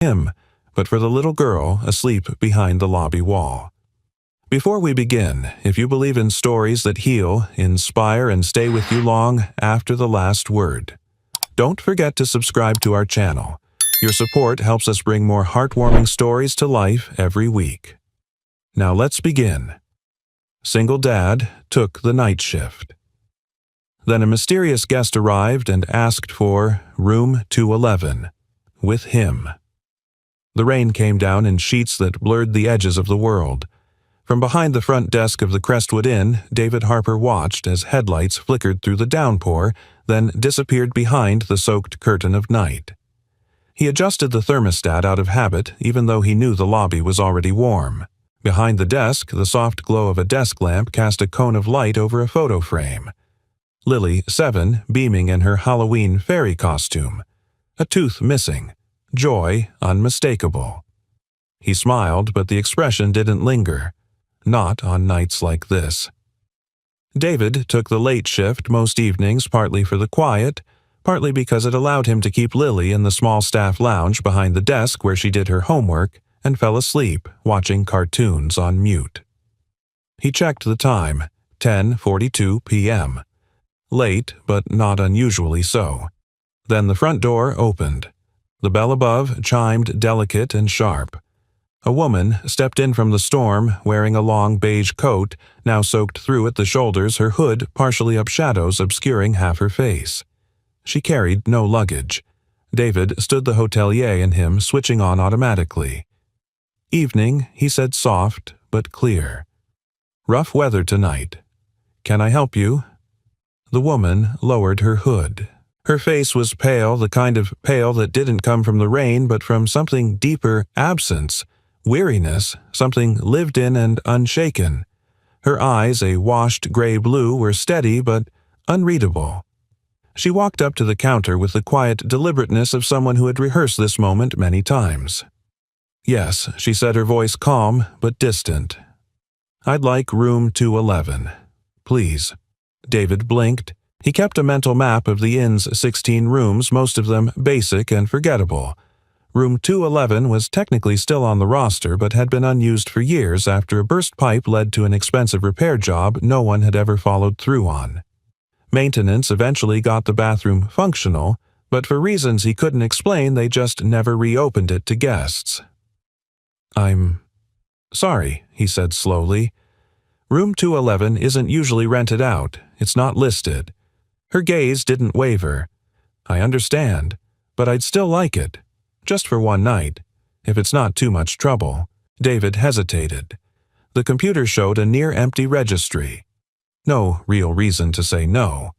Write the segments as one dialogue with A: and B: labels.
A: him, but for the little girl asleep behind the lobby wall. Before we begin, if you believe in stories that heal, inspire, and stay with you long after the last word, don't forget to subscribe to our channel. Your support helps us bring more heartwarming stories to life every week. Now let's begin. Single dad took the night shift. Then a mysterious guest arrived and asked for room 211, with him. The rain came down in sheets that blurred the edges of the world. From behind the front desk of the Crestwood Inn, David Harper watched as headlights flickered through the downpour, then disappeared behind the soaked curtain of night. He adjusted the thermostat out of habit, even though he knew the lobby was already warm. Behind the desk, the soft glow of a desk lamp cast a cone of light over a photo frame. Lily, 7, beaming in her Halloween fairy costume. A tooth missing. Joy unmistakable. He smiled, but the expression didn't linger. Not on nights like this. David took the late shift most evenings, partly for the quiet, partly because it allowed him to keep Lily in the small staff lounge behind the desk where she did her homework and fell asleep watching cartoons on mute. He checked the time, 10:42 p.m. Late, but not unusually so. Then the front door opened. The bell above chimed delicate and sharp. A woman stepped in from the storm, wearing a long beige coat, now soaked through at the shoulders, her hood partially up shadows obscuring half her face. She carried no luggage. David stood the hotelier in him switching on automatically. "Evening," he said, soft but clear. "Rough weather tonight. Can I help you?" The woman lowered her hood. Her face was pale, the kind of pale that didn't come from the rain but from something deeper, absence. Weariness, something lived in and unshaken. Her eyes, a washed gray blue, were steady but unreadable. She walked up to the counter with the quiet deliberateness of someone who had rehearsed this moment many times. "Yes," she said, her voice calm but distant. "I'd like room 211. Please." David blinked. He kept a mental map of the inn's 16 rooms, most of them basic and forgettable. Room 211 was technically still on the roster but had been unused for years after a burst pipe led to an expensive repair job no one had ever followed through on. Maintenance eventually got the bathroom functional, but for reasons he couldn't explain they just never reopened it to guests. "I'm sorry," he said slowly. "Room 211 isn't usually rented out. It's not listed." Her gaze didn't waver. "I understand, but I'd still like it. Just for one night, if it's not too much trouble." David hesitated. The computer showed a near-empty registry. No real reason to say no.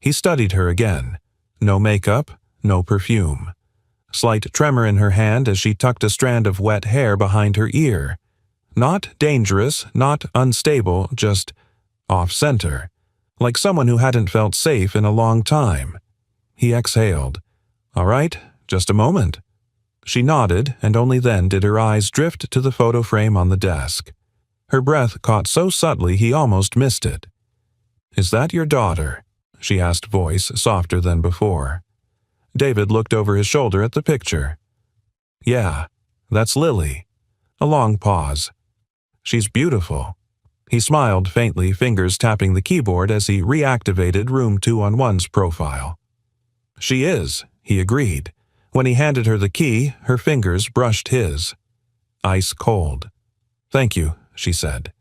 A: He studied her again. No makeup, no perfume. Slight tremor in her hand as she tucked a strand of wet hair behind her ear. Not dangerous, not unstable, just off-center. Like someone who hadn't felt safe in a long time. He exhaled. "All right, just a moment." She nodded, and only then did her eyes drift to the photo frame on the desk. Her breath caught so subtly he almost missed it. "Is that your daughter?" she asked, voice softer than before. David looked over his shoulder at the picture. "Yeah, that's Lily." A long pause. "She's beautiful." He smiled faintly, fingers tapping the keyboard as he reactivated room 211's profile. "She is," he agreed. When he handed her the key, her fingers brushed his. Ice cold. "Thank you," she said.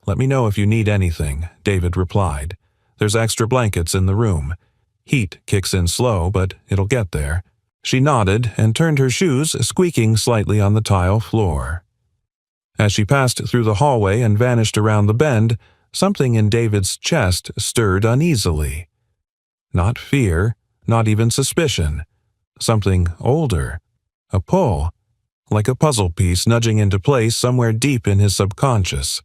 A: "Let me know if you need anything," David replied. "There's extra blankets in the room. Heat kicks in slow, but it'll get there." She nodded and turned her shoes, squeaking slightly on the tile floor. As she passed through the hallway and vanished around the bend, something in David's chest stirred uneasily. Not fear, not even suspicion. Something older. A pull. Like a puzzle piece nudging into place somewhere deep in his subconscious.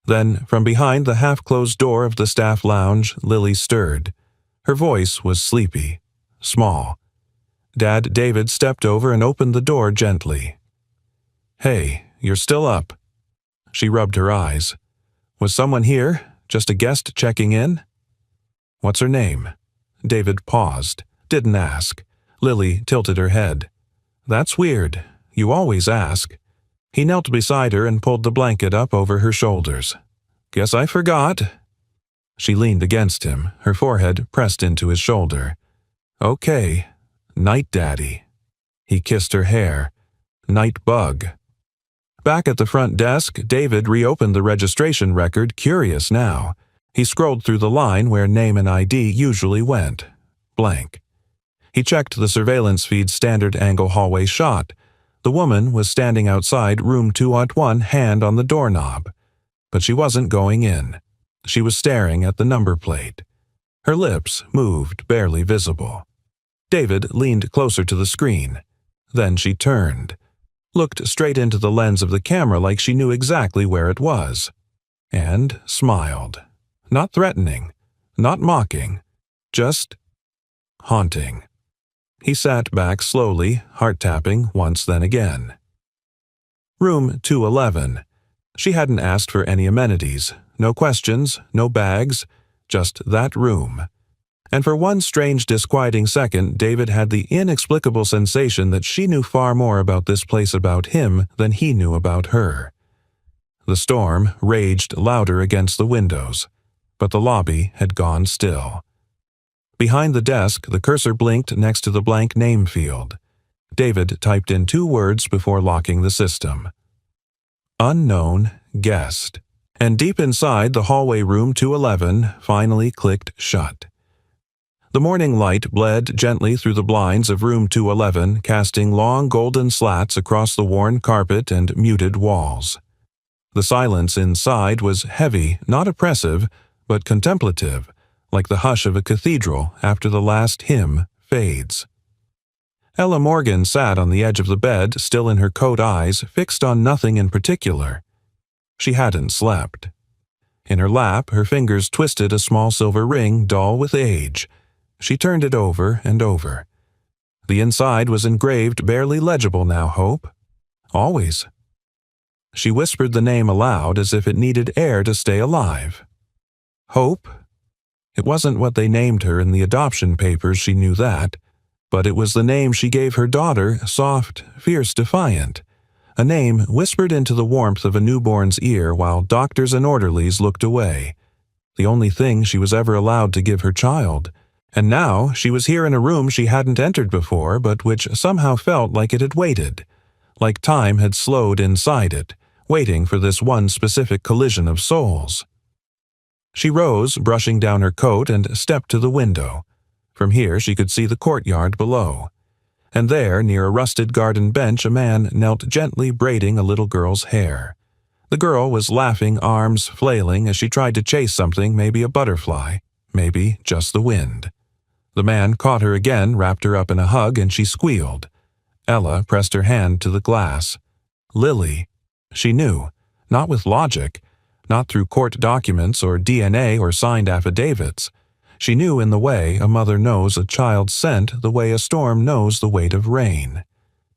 A: Then, from behind the half-closed door of the staff lounge, Lily stirred. Her voice was sleepy, small. Dad David stepped over and opened the door gently. "Hey, you're still up." She rubbed her eyes. "Was someone here? Just a guest checking in?" "What's her name?" David paused, didn't ask. Lily tilted her head. "That's weird. You always ask." He knelt beside her and pulled the blanket up over her shoulders. "Guess I forgot." She leaned against him, her forehead pressed into his shoulder. "Okay. Night, Daddy." He kissed her hair. "Night, Bug." Back at the front desk, David reopened the registration record, curious now. He scrolled through the line where name and ID usually went. Blank. He checked the surveillance feed's standard angle hallway shot. The woman was standing outside room 201, hand on the doorknob. But she wasn't going in. She was staring at the number plate. Her lips moved, barely visible. David leaned closer to the screen. Then she turned, looked straight into the lens of the camera like she knew exactly where it was, and smiled. Not threatening, not mocking, just haunting. He sat back slowly, heart-tapping once then again. Room 211. She hadn't asked for any amenities, no questions, no bags, just that room. And for one strange, disquieting second, David had the inexplicable sensation that she knew far more about this place about him than he knew about her. The storm raged louder against the windows, but the lobby had gone still. Behind the desk, the cursor blinked next to the blank name field. David typed in 2 words before locking the system. Unknown guest. And deep inside, the hallway room 211 finally clicked shut. The morning light bled gently through the blinds of room 211, casting long golden slats across the worn carpet and muted walls. The silence inside was heavy, not oppressive, but contemplative, like the hush of a cathedral after the last hymn fades. Ella Morgan sat on the edge of the bed, still in her coat, eyes fixed on nothing in particular. She hadn't slept. In her lap, her fingers twisted a small silver ring, dull with age. She turned it over and over. The inside was engraved, barely legible now, Hope. Always. She whispered the name aloud as if it needed air to stay alive. Hope? It wasn't what they named her in the adoption papers, she knew that, but it was the name she gave her daughter, soft, fierce, defiant. A name whispered into the warmth of a newborn's ear while doctors and orderlies looked away. The only thing she was ever allowed to give her child. And now she was here in a room she hadn't entered before, but which somehow felt like it had waited, like time had slowed inside it, waiting for this one specific collision of souls. She rose, brushing down her coat, and stepped to the window. From here she could see the courtyard below. And there, near a rusted garden bench, a man knelt gently braiding a little girl's hair. The girl was laughing, arms flailing, as she tried to chase something, maybe a butterfly, maybe just the wind. The man caught her again, wrapped her up in a hug, and she squealed. Ella pressed her hand to the glass. Lily. She knew, not with logic, not through court documents or DNA or signed affidavits. She knew in the way a mother knows a child's scent, the way a storm knows the weight of rain.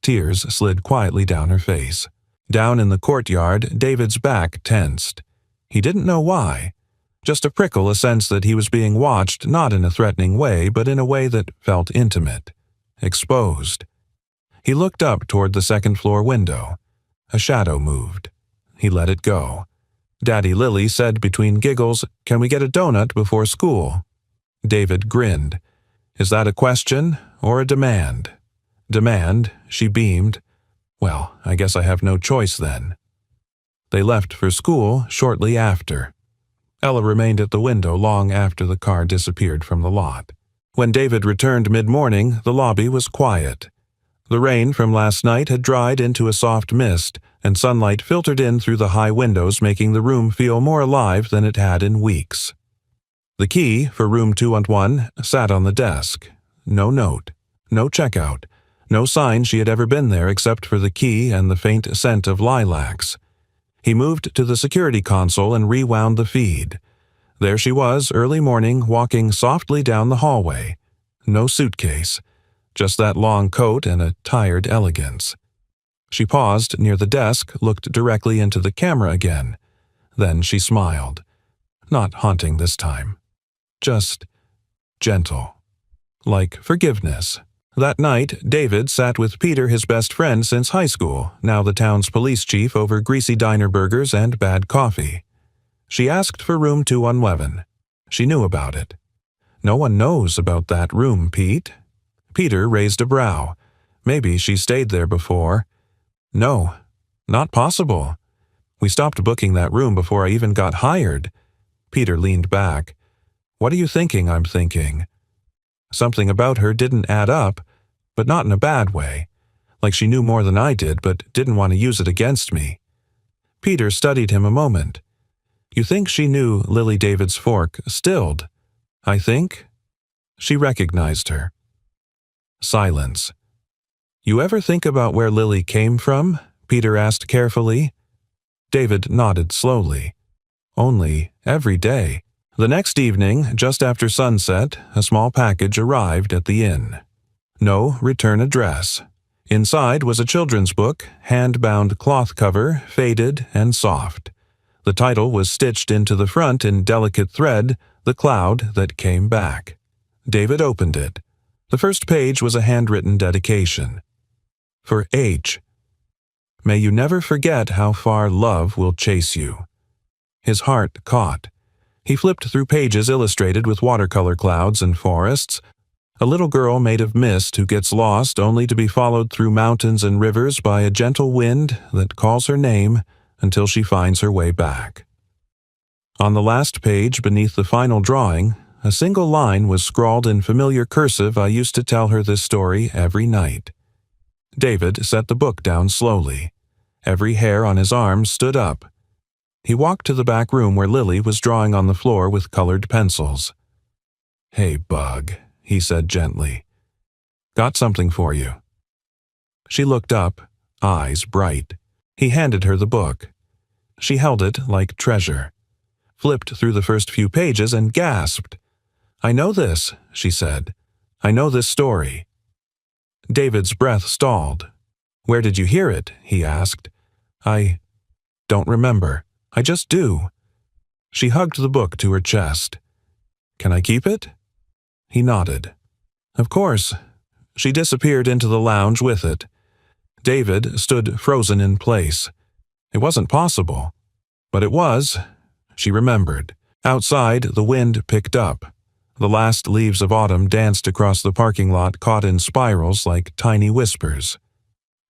A: Tears slid quietly down her face. Down in the courtyard, David's back tensed. He didn't know why. Just a prickle, a sense that he was being watched, not in a threatening way, but in a way that felt intimate. Exposed. He looked up toward the second-floor window. A shadow moved. He let it go. Daddy Lily said between giggles, "Can we get a donut before school?" David grinned. Is that a question or a demand? Demand, she beamed. Well, I guess I have no choice then. They left for school shortly after. Ella remained at the window long after the car disappeared from the lot. When David returned mid-morning, the lobby was quiet. The rain from last night had dried into a soft mist, and sunlight filtered in through the high windows, making the room feel more alive than it had in weeks. The key for room 201 sat on the desk. No note, no checkout, no sign she had ever been there except for the key and the faint scent of lilacs. He moved to the security console and rewound the feed. There she was, early morning, walking softly down the hallway. No suitcase, just that long coat and a tired elegance. She paused near the desk, looked directly into the camera again. Then she smiled. Not haunting this time. Just gentle. Like forgiveness. That night, David sat with Peter, his best friend since high school, now the town's police chief, over greasy diner burgers and bad coffee. She asked for room 211. She knew about it. "No one knows about that room, Pete." Peter raised a brow. "Maybe she stayed there before." "No, not possible. We stopped booking that room before I even got hired." Peter leaned back. "What are you thinking I'm thinking?" Something about her didn't add up, but not in a bad way. Like she knew more than I did, but didn't want to use it against me. Peter studied him a moment. "You think she knew Lily David's fork stilled?" "I think." She recognized her. Silence. "You ever think about where Lily came from?" Peter asked carefully. David nodded slowly. "Only every day." The next evening, just after sunset, a small package arrived at the inn. No return address. Inside was a children's book, hand-bound cloth cover, faded and soft. The title was stitched into the front in delicate thread, "The Cloud That Came Back." David opened it. The first page was a handwritten dedication. For H. "May you never forget how far love will chase you." His heart caught. He flipped through pages illustrated with watercolor clouds and forests. A little girl made of mist who gets lost only to be followed through mountains and rivers by a gentle wind that calls her name until she finds her way back. On the last page, beneath the final drawing, a single line was scrawled in familiar cursive. "I used to tell her this story every night." David set the book down slowly. Every hair on his arm stood up. He walked to the back room where Lily was drawing on the floor with colored pencils. "Hey, Bug," he said gently. "Got something for you." She looked up, eyes bright. He handed her the book. She held it like treasure, flipped through the first few pages and gasped. "I know this," she said. "I know this story." David's breath stalled. "Where did you hear it?" he asked. "I don't remember. I just do." She hugged the book to her chest. "Can I keep it?" He nodded. "Of course." She disappeared into the lounge with it. David stood frozen in place. It wasn't possible. But it was. She remembered. Outside, the wind picked up. The last leaves of autumn danced across the parking lot, caught in spirals like tiny whispers.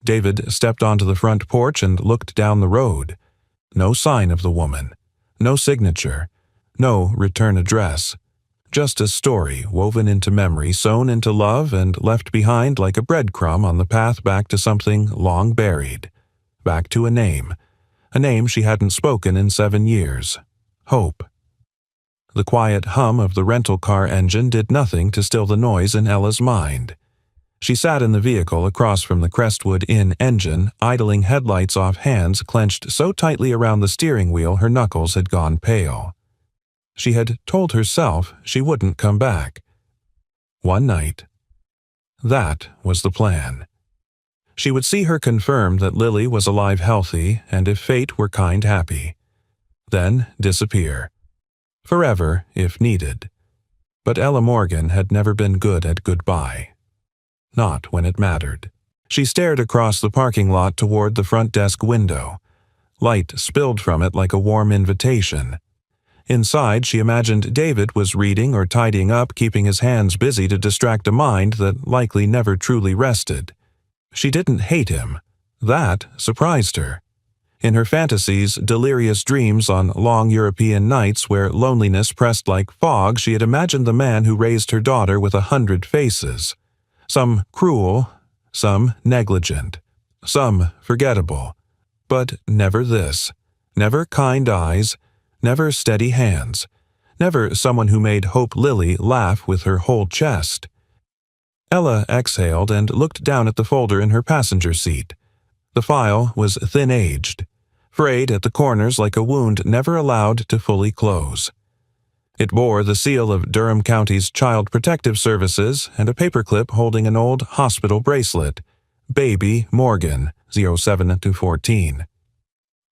A: David stepped onto the front porch and looked down the road. No sign of the woman. No signature. No return address. Just a story woven into memory, sewn into love, and left behind like a breadcrumb on the path back to something long buried. Back to a name she hadn't spoken in 7 years. Hope. The quiet hum of the rental car engine did nothing to still the noise in Ella's mind. She sat in the vehicle across from the Crestwood Inn engine, idling headlights off hands clenched so tightly around the steering wheel her knuckles had gone pale. She had told herself she wouldn't come back. One night. That was the plan. She would see her confirm that Lily was alive, healthy, and if fate were kind, happy. Then disappear. Forever, if needed. But Ella Morgan had never been good at goodbye. Not when it mattered. She stared across the parking lot toward the front desk window. Light spilled from it like a warm invitation. Inside, she imagined David was reading or tidying up, keeping his hands busy to distract a mind that likely never truly rested. She didn't hate him. That surprised her. In her fantasies, delirious dreams on long European nights where loneliness pressed like fog, she had imagined the man who raised her daughter with 100 faces. Some cruel, some negligent, some forgettable. But never this. Never kind eyes, never steady hands, never someone who made Hope Lily laugh with her whole chest. Ella exhaled and looked down at the folder in her passenger seat. The file was thin-aged, frayed at the corners like a wound never allowed to fully close. It bore the seal of Durham County's Child Protective Services and a paperclip holding an old hospital bracelet, Baby Morgan, 07-14.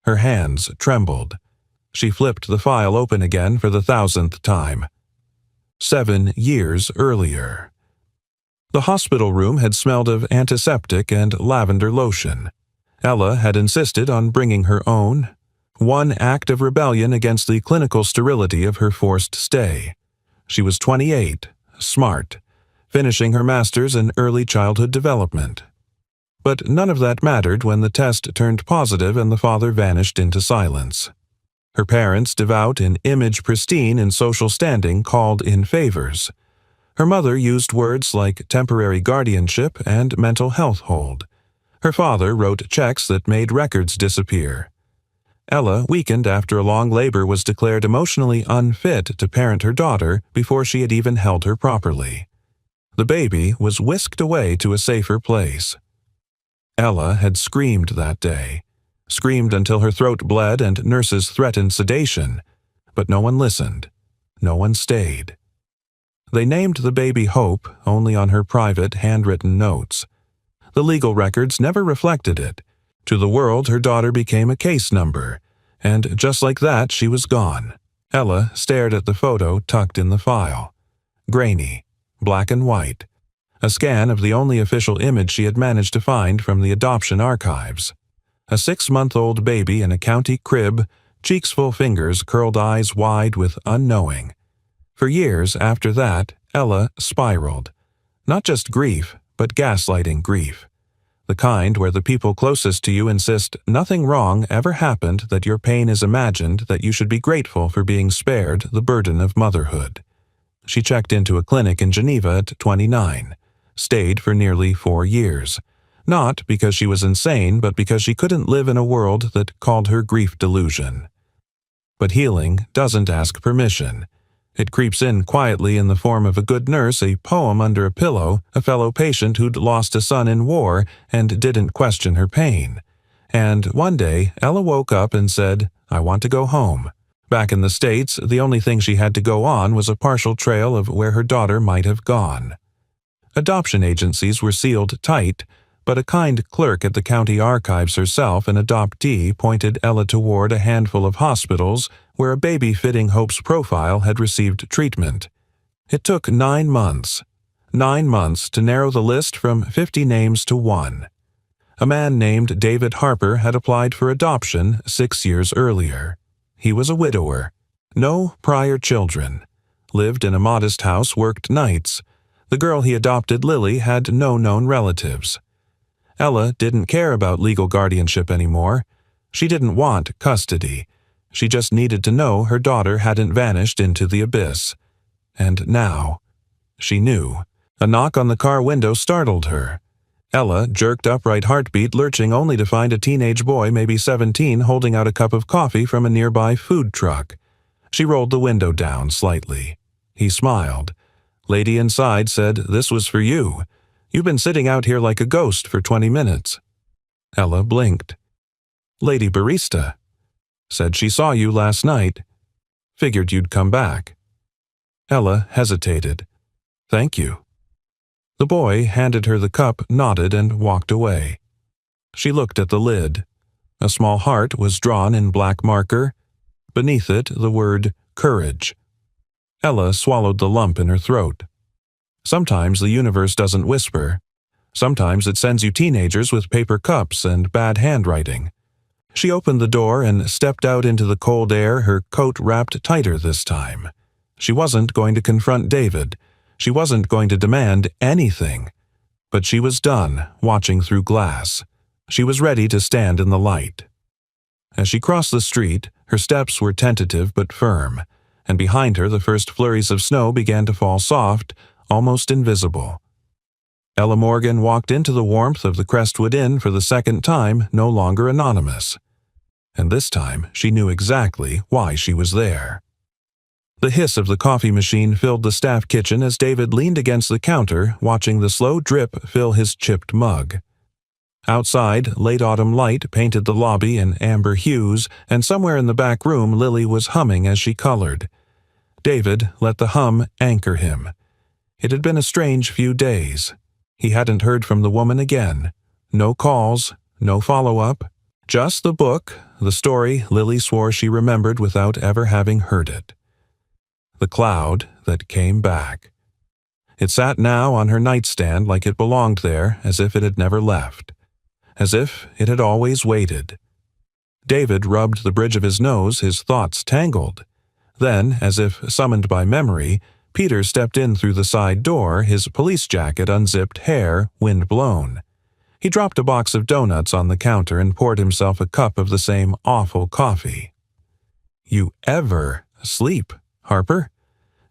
A: Her hands trembled. She flipped the file open again for the 1,000th time. 7 years earlier. The hospital room had smelled of antiseptic and lavender lotion. Ella had insisted on bringing her own, one act of rebellion against the clinical sterility of her forced stay. She was 28, smart, finishing her master's in early childhood development. But none of that mattered when the test turned positive and the father vanished into silence. Her parents, devout in image, pristine in social standing, called in favors. Her mother used words like temporary guardianship and mental health hold. Her father wrote checks that made records disappear. Ella, weakened after a long labor, was declared emotionally unfit to parent her daughter before she had even held her properly. The baby was whisked away to a safer place. Ella had screamed that day, screamed until her throat bled and nurses threatened sedation, but no one listened. No one stayed. They named the baby Hope only on her private, handwritten notes. The legal records never reflected it. To the world, her daughter became a case number, and just like that, she was gone. Ella stared at the photo tucked in the file. Grainy, black and white. A scan of the only official image she had managed to find from the adoption archives. A 6-month-old baby in a county crib, cheeks full, fingers, curled eyes wide with unknowing. For years after that, Ella spiraled. Not just grief, but gaslighting grief. The kind where the people closest to you insist nothing wrong ever happened, that your pain is imagined, that you should be grateful for being spared the burden of motherhood. She checked into a clinic in Geneva at 29, stayed for nearly 4 years. Not because she was insane, but because she couldn't live in a world that called her grief delusion. But healing doesn't ask permission. It creeps in quietly in the form of a good nurse, a poem under a pillow, a fellow patient who'd lost a son in war and didn't question her pain. And one day, Ella woke up and said, "I want to go home." Back in the States, the only thing she had to go on was a partial trail of where her daughter might have gone. Adoption agencies were sealed tight, but a kind clerk at the county archives herself, an adoptee, pointed Ella toward a handful of hospitals where a baby fitting Hope's profile had received treatment. It took 9 months. 9 months to narrow the list from 50 names to 1. A man named David Harper had applied for adoption 6 years earlier. He was a widower. No prior children. Lived in a modest house, worked nights. The girl he adopted, Lily, had no known relatives. Ella didn't care about legal guardianship anymore. She didn't want custody. She just needed to know her daughter hadn't vanished into the abyss. And now, she knew. A knock on the car window startled her. Ella jerked upright, heartbeat lurching, only to find a teenage boy, maybe 17, holding out a cup of coffee from a nearby food truck. She rolled the window down slightly. He smiled. Lady inside said, "This was for you. You've been sitting out here like a ghost for 20 minutes. Ella blinked. "Lady Barista. Said she saw you last night. Figured you'd come back." Ella hesitated. "Thank you." The boy handed her the cup, nodded, and walked away. She looked at the lid. A small heart was drawn in black marker. Beneath it, the word courage. Ella swallowed the lump in her throat. Sometimes the universe doesn't whisper. Sometimes it sends you teenagers with paper cups and bad handwriting. She opened the door and stepped out into the cold air, her coat wrapped tighter this time. She wasn't going to confront David. She wasn't going to demand anything. But she was done watching through glass. She was ready to stand in the light. As she crossed the street, her steps were tentative but firm, and behind her the first flurries of snow began to fall soft, almost invisible. Ella Morgan walked into the warmth of the Crestwood Inn for the second time, no longer anonymous. And this time she knew exactly why she was there. The hiss of the coffee machine filled the staff kitchen as David leaned against the counter, watching the slow drip fill his chipped mug. Outside, late autumn light painted the lobby in amber hues, and somewhere in the back room Lily was humming as she colored. David let the hum anchor him. It had been a strange few days. He hadn't heard from the woman again. No calls, no follow-up. Just the book, the story Lily swore she remembered without ever having heard it. The cloud that came back. It sat now on her nightstand like it belonged there, as if it had never left, as if it had always waited. David rubbed the bridge of his nose, his thoughts tangled. Then, as if summoned by memory, Peter stepped in through the side door, his police jacket unzipped, hair wind-blown. He dropped a box of donuts on the counter and poured himself a cup of the same awful coffee. "You ever sleep, Harper?"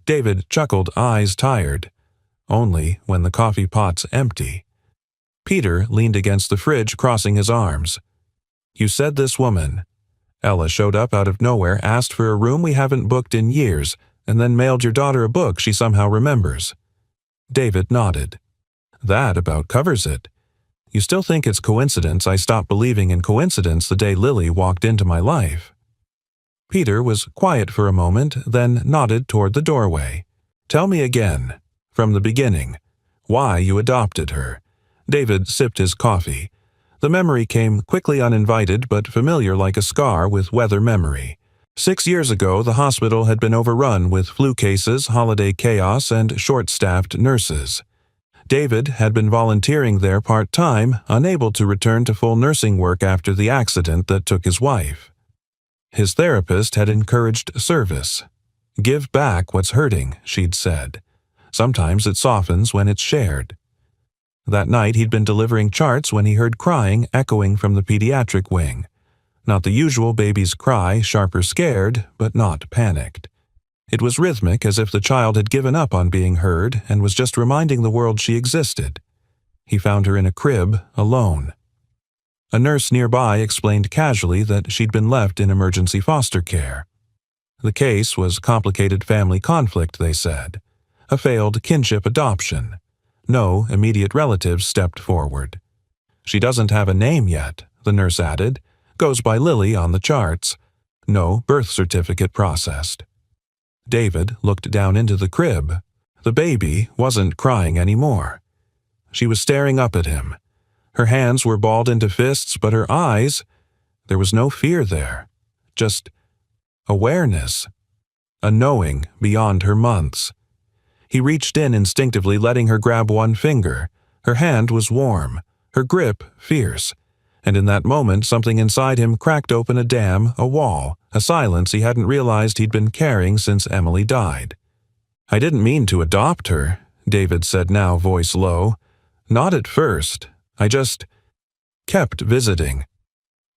A: David chuckled, eyes tired. "Only when the coffee pot's empty." Peter leaned against the fridge, crossing his arms. "You said this woman. Ella showed up out of nowhere, asked for a room we haven't booked in years, and then mailed your daughter a book she somehow remembers." David nodded. "That about covers it. You still think it's coincidence I stopped believing in coincidence the day Lily walked into my life?" Peter was quiet for a moment, then nodded toward the doorway. "Tell me again, from the beginning, why you adopted her." David sipped his coffee. The memory came quickly, uninvited but familiar like a scar with weather memory. 6 years ago, the hospital had been overrun with flu cases, holiday chaos, and short-staffed nurses. David had been volunteering there part-time, unable to return to full nursing work after the accident that took his wife. His therapist had encouraged service. "Give back what's hurting," she'd said. "Sometimes it softens when it's shared." That night he'd been delivering charts when he heard crying echoing from the pediatric wing. Not the usual baby's cry, sharp or scared, but not panicked. It was rhythmic, as if the child had given up on being heard and was just reminding the world she existed. He found her in a crib, alone. A nurse nearby explained casually that she'd been left in emergency foster care. The case was complicated family conflict, they said. A failed kinship adoption. No immediate relatives stepped forward. "She doesn't have a name yet," the nurse added. "Goes by Lily on the charts. No birth certificate processed." David looked down into the crib. The baby wasn't crying anymore. She was staring up at him. Her hands were balled into fists, but her eyes, there was no fear there. Just awareness. A knowing beyond her months. He reached in instinctively, letting her grab one finger. Her hand was warm, her grip fierce. And in that moment, something inside him cracked open a dam, a wall, a silence he hadn't realized he'd been carrying since Emily died. "I didn't mean to adopt her," David said now, voice low. "Not at first. I just kept visiting.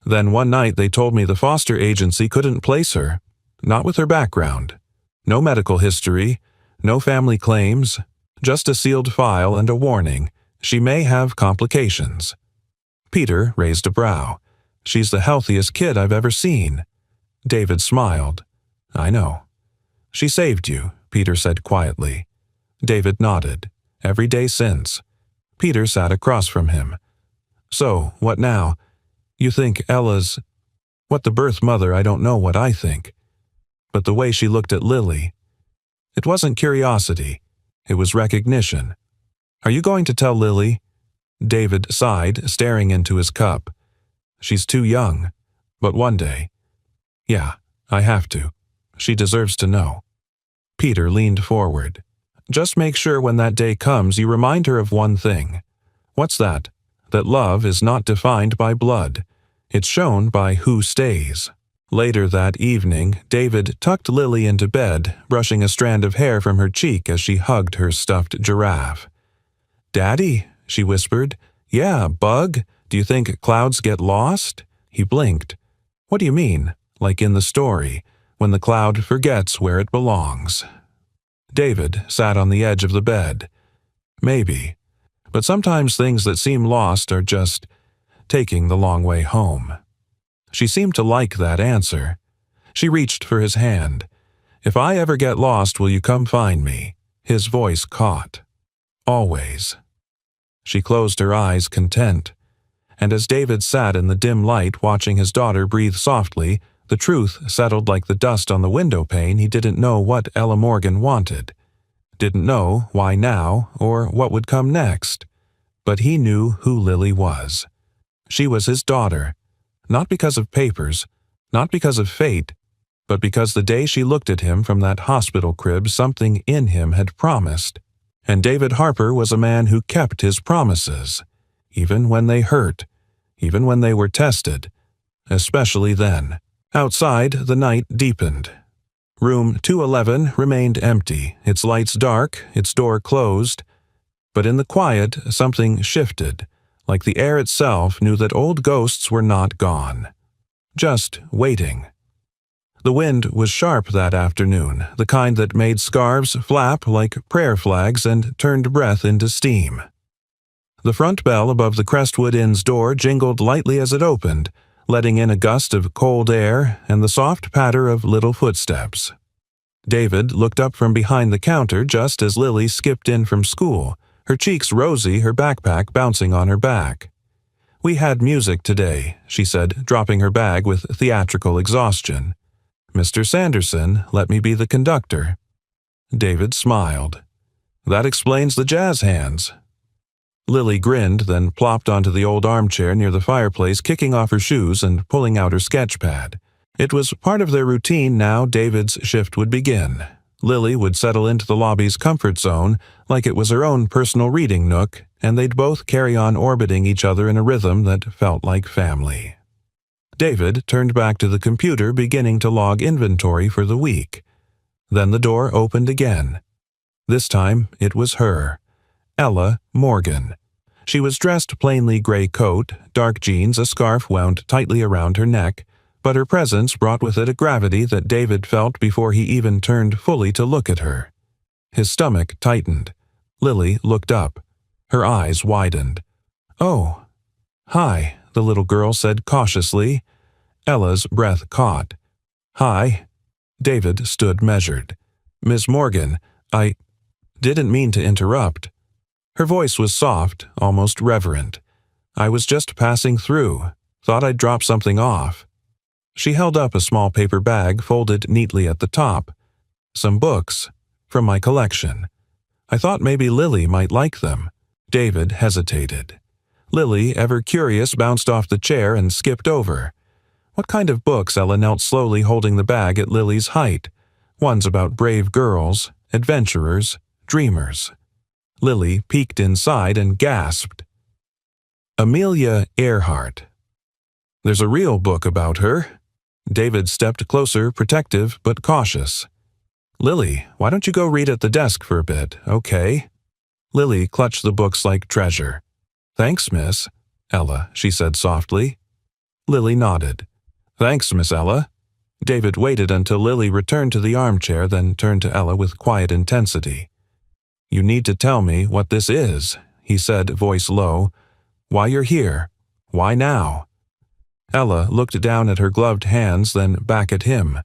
A: Then one night they told me the foster agency couldn't place her. Not with her background. No medical history, no family claims, just a sealed file and a warning. She may have complications." Peter raised a brow. "She's the healthiest kid I've ever seen." David smiled. "I know." "She saved you," Peter said quietly. David nodded. "Every day since." Peter sat across from him. "So, what now? You think Ella's—" "What the birth mother, I don't know what I think. But the way she looked at Lily. It wasn't curiosity. It was recognition. Are you going to tell Lily?" David sighed, staring into his cup. "She's too young. But one day. Yeah, I have to. She deserves to know." Peter leaned forward. "Just make sure when that day comes you remind her of one thing." "What's that?" "That love is not defined by blood. It's shown by who stays." Later that evening, David tucked Lily into bed, brushing a strand of hair from her cheek as she hugged her stuffed giraffe. "Daddy," she whispered. "Yeah, bug. Do you think clouds get lost?" He blinked. "What do you mean? Like in the story, when the cloud forgets where it belongs." David sat on the edge of the bed. "Maybe. But sometimes things that seem lost are just taking the long way home." She seemed to like that answer. She reached for his hand. "If I ever get lost, will you come find me?" His voice caught. "Always." She closed her eyes, content. And as David sat in the dim light watching his daughter breathe softly, the truth settled like the dust on the window pane. He didn't know what Ella Morgan wanted. Didn't know why now or what would come next. But he knew who Lily was. She was his daughter. Not because of papers, not because of fate, but because the day she looked at him from that hospital crib, something in him had promised, And David Harper was a man who kept his promises, even when they hurt, even when they were tested, especially then. Outside, the night deepened. Room 211 remained empty, its lights dark, its door closed. But in the quiet, something shifted, like the air itself knew that old ghosts were not gone. Just waiting. The wind was sharp that afternoon, the kind that made scarves flap like prayer flags and turned breath into steam. The front bell above the Crestwood Inn's door jingled lightly as it opened, letting in a gust of cold air and the soft patter of little footsteps. David looked up from behind the counter just as Lily skipped in from school, her cheeks rosy, her backpack bouncing on her back. "We had music today," she said, dropping her bag with theatrical exhaustion. "Mr. Sanderson let me be the conductor." David smiled. "That explains the jazz hands." Lily grinned, then plopped onto the old armchair near the fireplace, kicking off her shoes and pulling out her sketch pad. It was part of their routine now David's shift would begin. Lily would settle into the lobby's comfort zone like it was her own personal reading nook, and they'd both carry on orbiting each other in a rhythm that felt like family. David turned back to the computer, beginning to log inventory for the week. Then the door opened again. This time it was her, Ella Morgan. She was dressed plainly gray coat, dark jeans, a scarf wound tightly around her neck, but her presence brought with it a gravity that David felt before he even turned fully to look at her. His stomach tightened. Lily looked up. Her eyes widened. "Oh, hi," the little girl said cautiously. Ella's breath caught. "Hi." David stood measured. "Miss Morgan, I didn't mean to interrupt." Her voice was soft, almost reverent. "I was just passing through. Thought I'd drop something off." She held up a small paper bag folded neatly at the top. "Some books. From my collection. I thought maybe Lily might like them." David hesitated. Lily, ever curious, bounced off the chair and skipped over. What kind of books? Ella knelt slowly, holding the bag at Lily's height. Ones about brave girls, adventurers, dreamers. Lily peeked inside and gasped. Amelia Earhart. "There's a real book about her." David stepped closer, protective but cautious. "Lily, why don't you go read at the desk for a bit, okay?" Lily clutched the books like treasure. "Thanks, Miss Ella," she said softly. Lily nodded. "Thanks, Miss Ella." David waited until Lily returned to the armchair, then turned to Ella with quiet intensity. "You need to tell me what this is," he said, voice low. "Why you're here. Why now?" Ella looked down at her gloved hands, then back at him.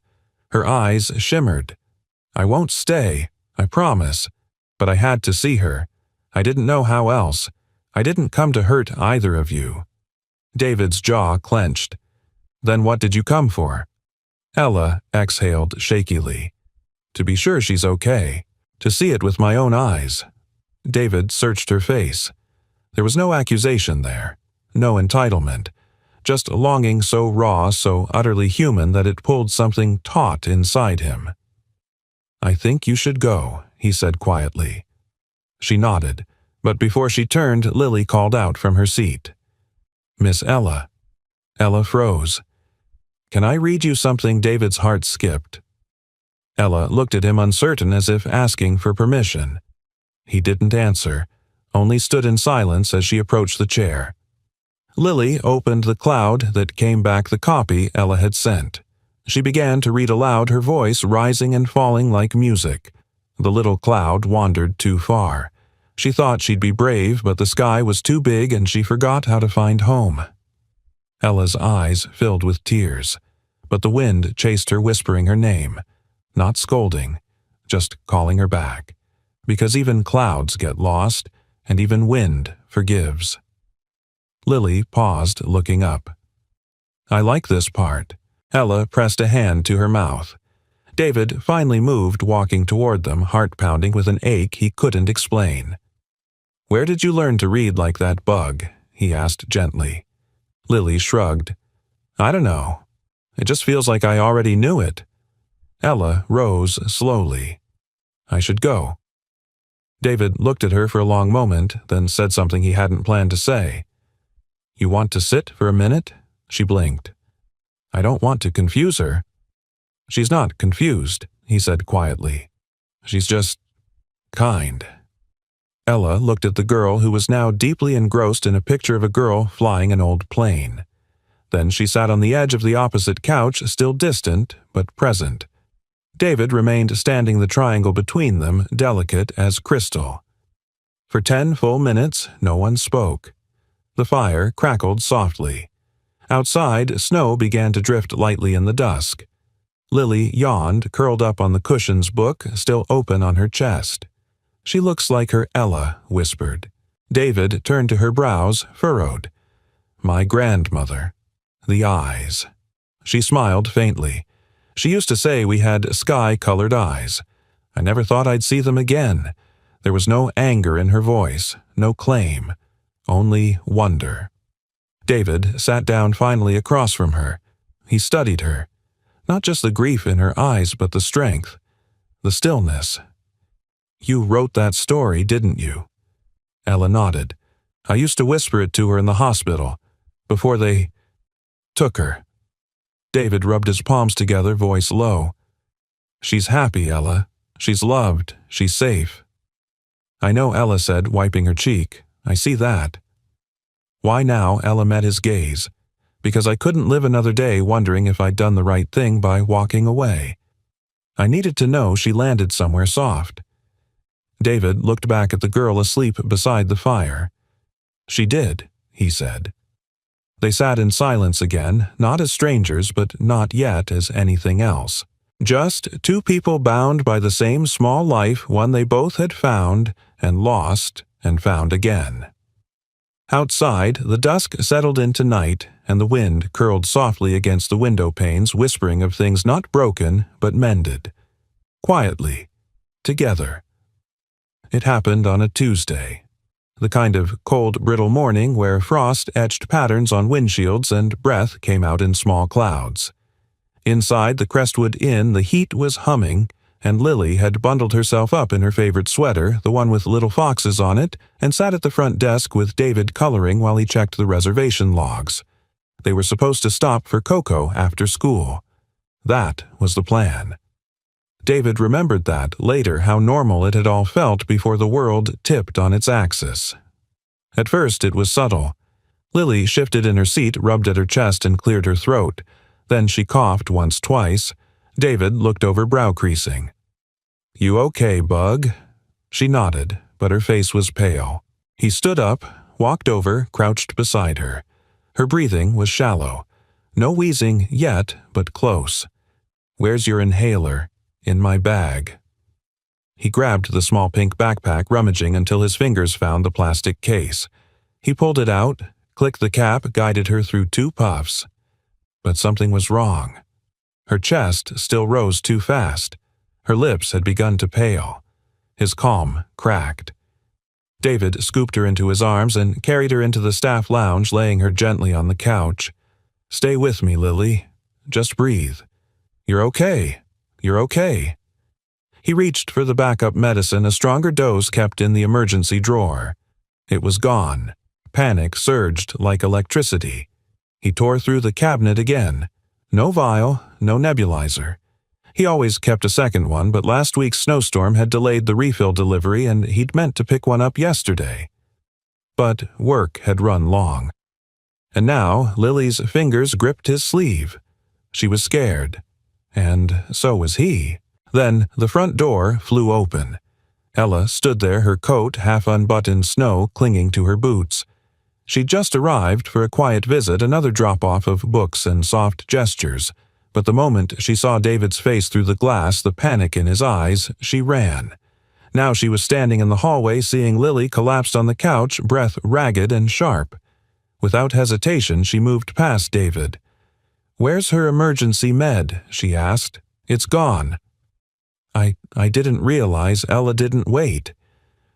A: Her eyes shimmered. "I won't stay, I promise. But I had to see her. I didn't know how else. I didn't come to hurt either of you." David's jaw clenched. "Then what did you come for?" Ella exhaled shakily. "To be sure she's okay. To see it with my own eyes." David searched her face. There was no accusation there, no entitlement, just a longing so raw, so utterly human that it pulled something taut inside him. "I think you should go," he said quietly. She nodded, but before she turned, Lily called out from her seat. "Miss Ella." Ella froze. "Can I read you something?" David's heart skipped. Ella looked at him uncertain, as if asking for permission. He didn't answer, only stood in silence as she approached the chair. Lily opened the cloud that came back the copy Ella had sent. She began to read aloud, her voice rising and falling like music. The little cloud wandered too far. She thought she'd be brave, but the sky was too big and she forgot how to find home. Ella's eyes filled with tears, but the wind chased her, whispering her name. Not scolding, just calling her back. Because even clouds get lost, and even wind forgives. Lily paused, looking up. "I like this part." Ella pressed a hand to her mouth. David finally moved, walking toward them, heart pounding with an ache he couldn't explain. "Where did you learn to read like that bug?" he asked gently. Lily shrugged. "I don't know. It just feels like I already knew it." Ella rose slowly. "I should go." David looked at her for a long moment, then said something he hadn't planned to say. "You want to sit for a minute?" She blinked. "I don't want to confuse her." "She's not confused," he said quietly. "She's just kind." Ella looked at the girl who was now deeply engrossed in a picture of a girl flying an old plane. Then she sat on the edge of the opposite couch, still distant but present. David remained standing the triangle between them, delicate as crystal. For 10 full minutes, no one spoke. The fire crackled softly. Outside, snow began to drift lightly in the dusk. Lily yawned, curled up on the cushion's book, still open on her chest. "She looks like her Ella," whispered. David turned to her brows, furrowed. "My grandmother." The eyes. She smiled faintly. She used to say we had sky-colored eyes. I never thought I'd see them again. There was no anger in her voice, no claim, only wonder. David sat down finally across from her. He studied her. Not just the grief in her eyes, but the strength, the stillness. "You wrote that story, didn't you?" Ella nodded. "I used to whisper it to her in the hospital, before they took her." David rubbed his palms together, voice low. "She's happy, Ella. She's loved. She's safe." "I know," Ella said, wiping her cheek. "I see that." Why now? Ella met his gaze. Because I couldn't live another day wondering if I'd done the right thing by walking away. I needed to know she landed somewhere soft. David looked back at the girl asleep beside the fire. "She did," he said. They sat in silence again, not as strangers, but not yet as anything else. Just two people bound by the same small life, one they both had found and lost and found again. Outside, the dusk settled into night, and the wind curled softly against the window panes, whispering of things not broken but mended. Quietly. Together. It happened on a Tuesday. The kind of cold, brittle morning where frost etched patterns on windshields and breath came out in small clouds. Inside the Crestwood Inn, the heat was humming, and Lily had bundled herself up in her favorite sweater, the one with little foxes on it, and sat at the front desk with David coloring while he checked the reservation logs. They were supposed to stop for Coco after school. That was the plan. David remembered that later, how normal it had all felt before the world tipped on its axis. At first it was subtle. Lily shifted in her seat, rubbed at her chest, and cleared her throat. Then she coughed once, twice. David looked over brow creasing. "You okay, Bug?" She nodded, but her face was pale. He stood up, walked over, crouched beside her. Her breathing was shallow. No wheezing yet, but close. "Where's your inhaler?" "In my bag." He grabbed the small pink backpack, rummaging until his fingers found the plastic case. He pulled it out, clicked the cap, guided her through 2 puffs. But something was wrong. Her chest still rose too fast. Her lips had begun to pale. His calm cracked. David scooped her into his arms and carried her into the staff lounge, laying her gently on the couch. "Stay with me, Lily. Just breathe. You're okay. You're okay." He reached for the backup medicine, a stronger dose kept in the emergency drawer. It was gone. Panic surged like electricity. He tore through the cabinet again. No vial, no nebulizer. He always kept a second one, but last week's snowstorm had delayed the refill delivery, and he'd meant to pick one up yesterday. But work had run long. And now Lily's fingers gripped his sleeve. She was scared. And so was he. Then the front door flew open. Ella stood there, her coat half unbuttoned, snow clinging to her boots. She'd just arrived for a quiet visit, another drop-off of books and soft gestures. But the moment she saw David's face through the glass, the panic in his eyes, she ran. Now she was standing in the hallway, seeing Lily collapsed on the couch, breath ragged and sharp. Without hesitation, she moved past David. "Where's her emergency med?" she asked. "It's gone." I didn't realize." Ella didn't wait.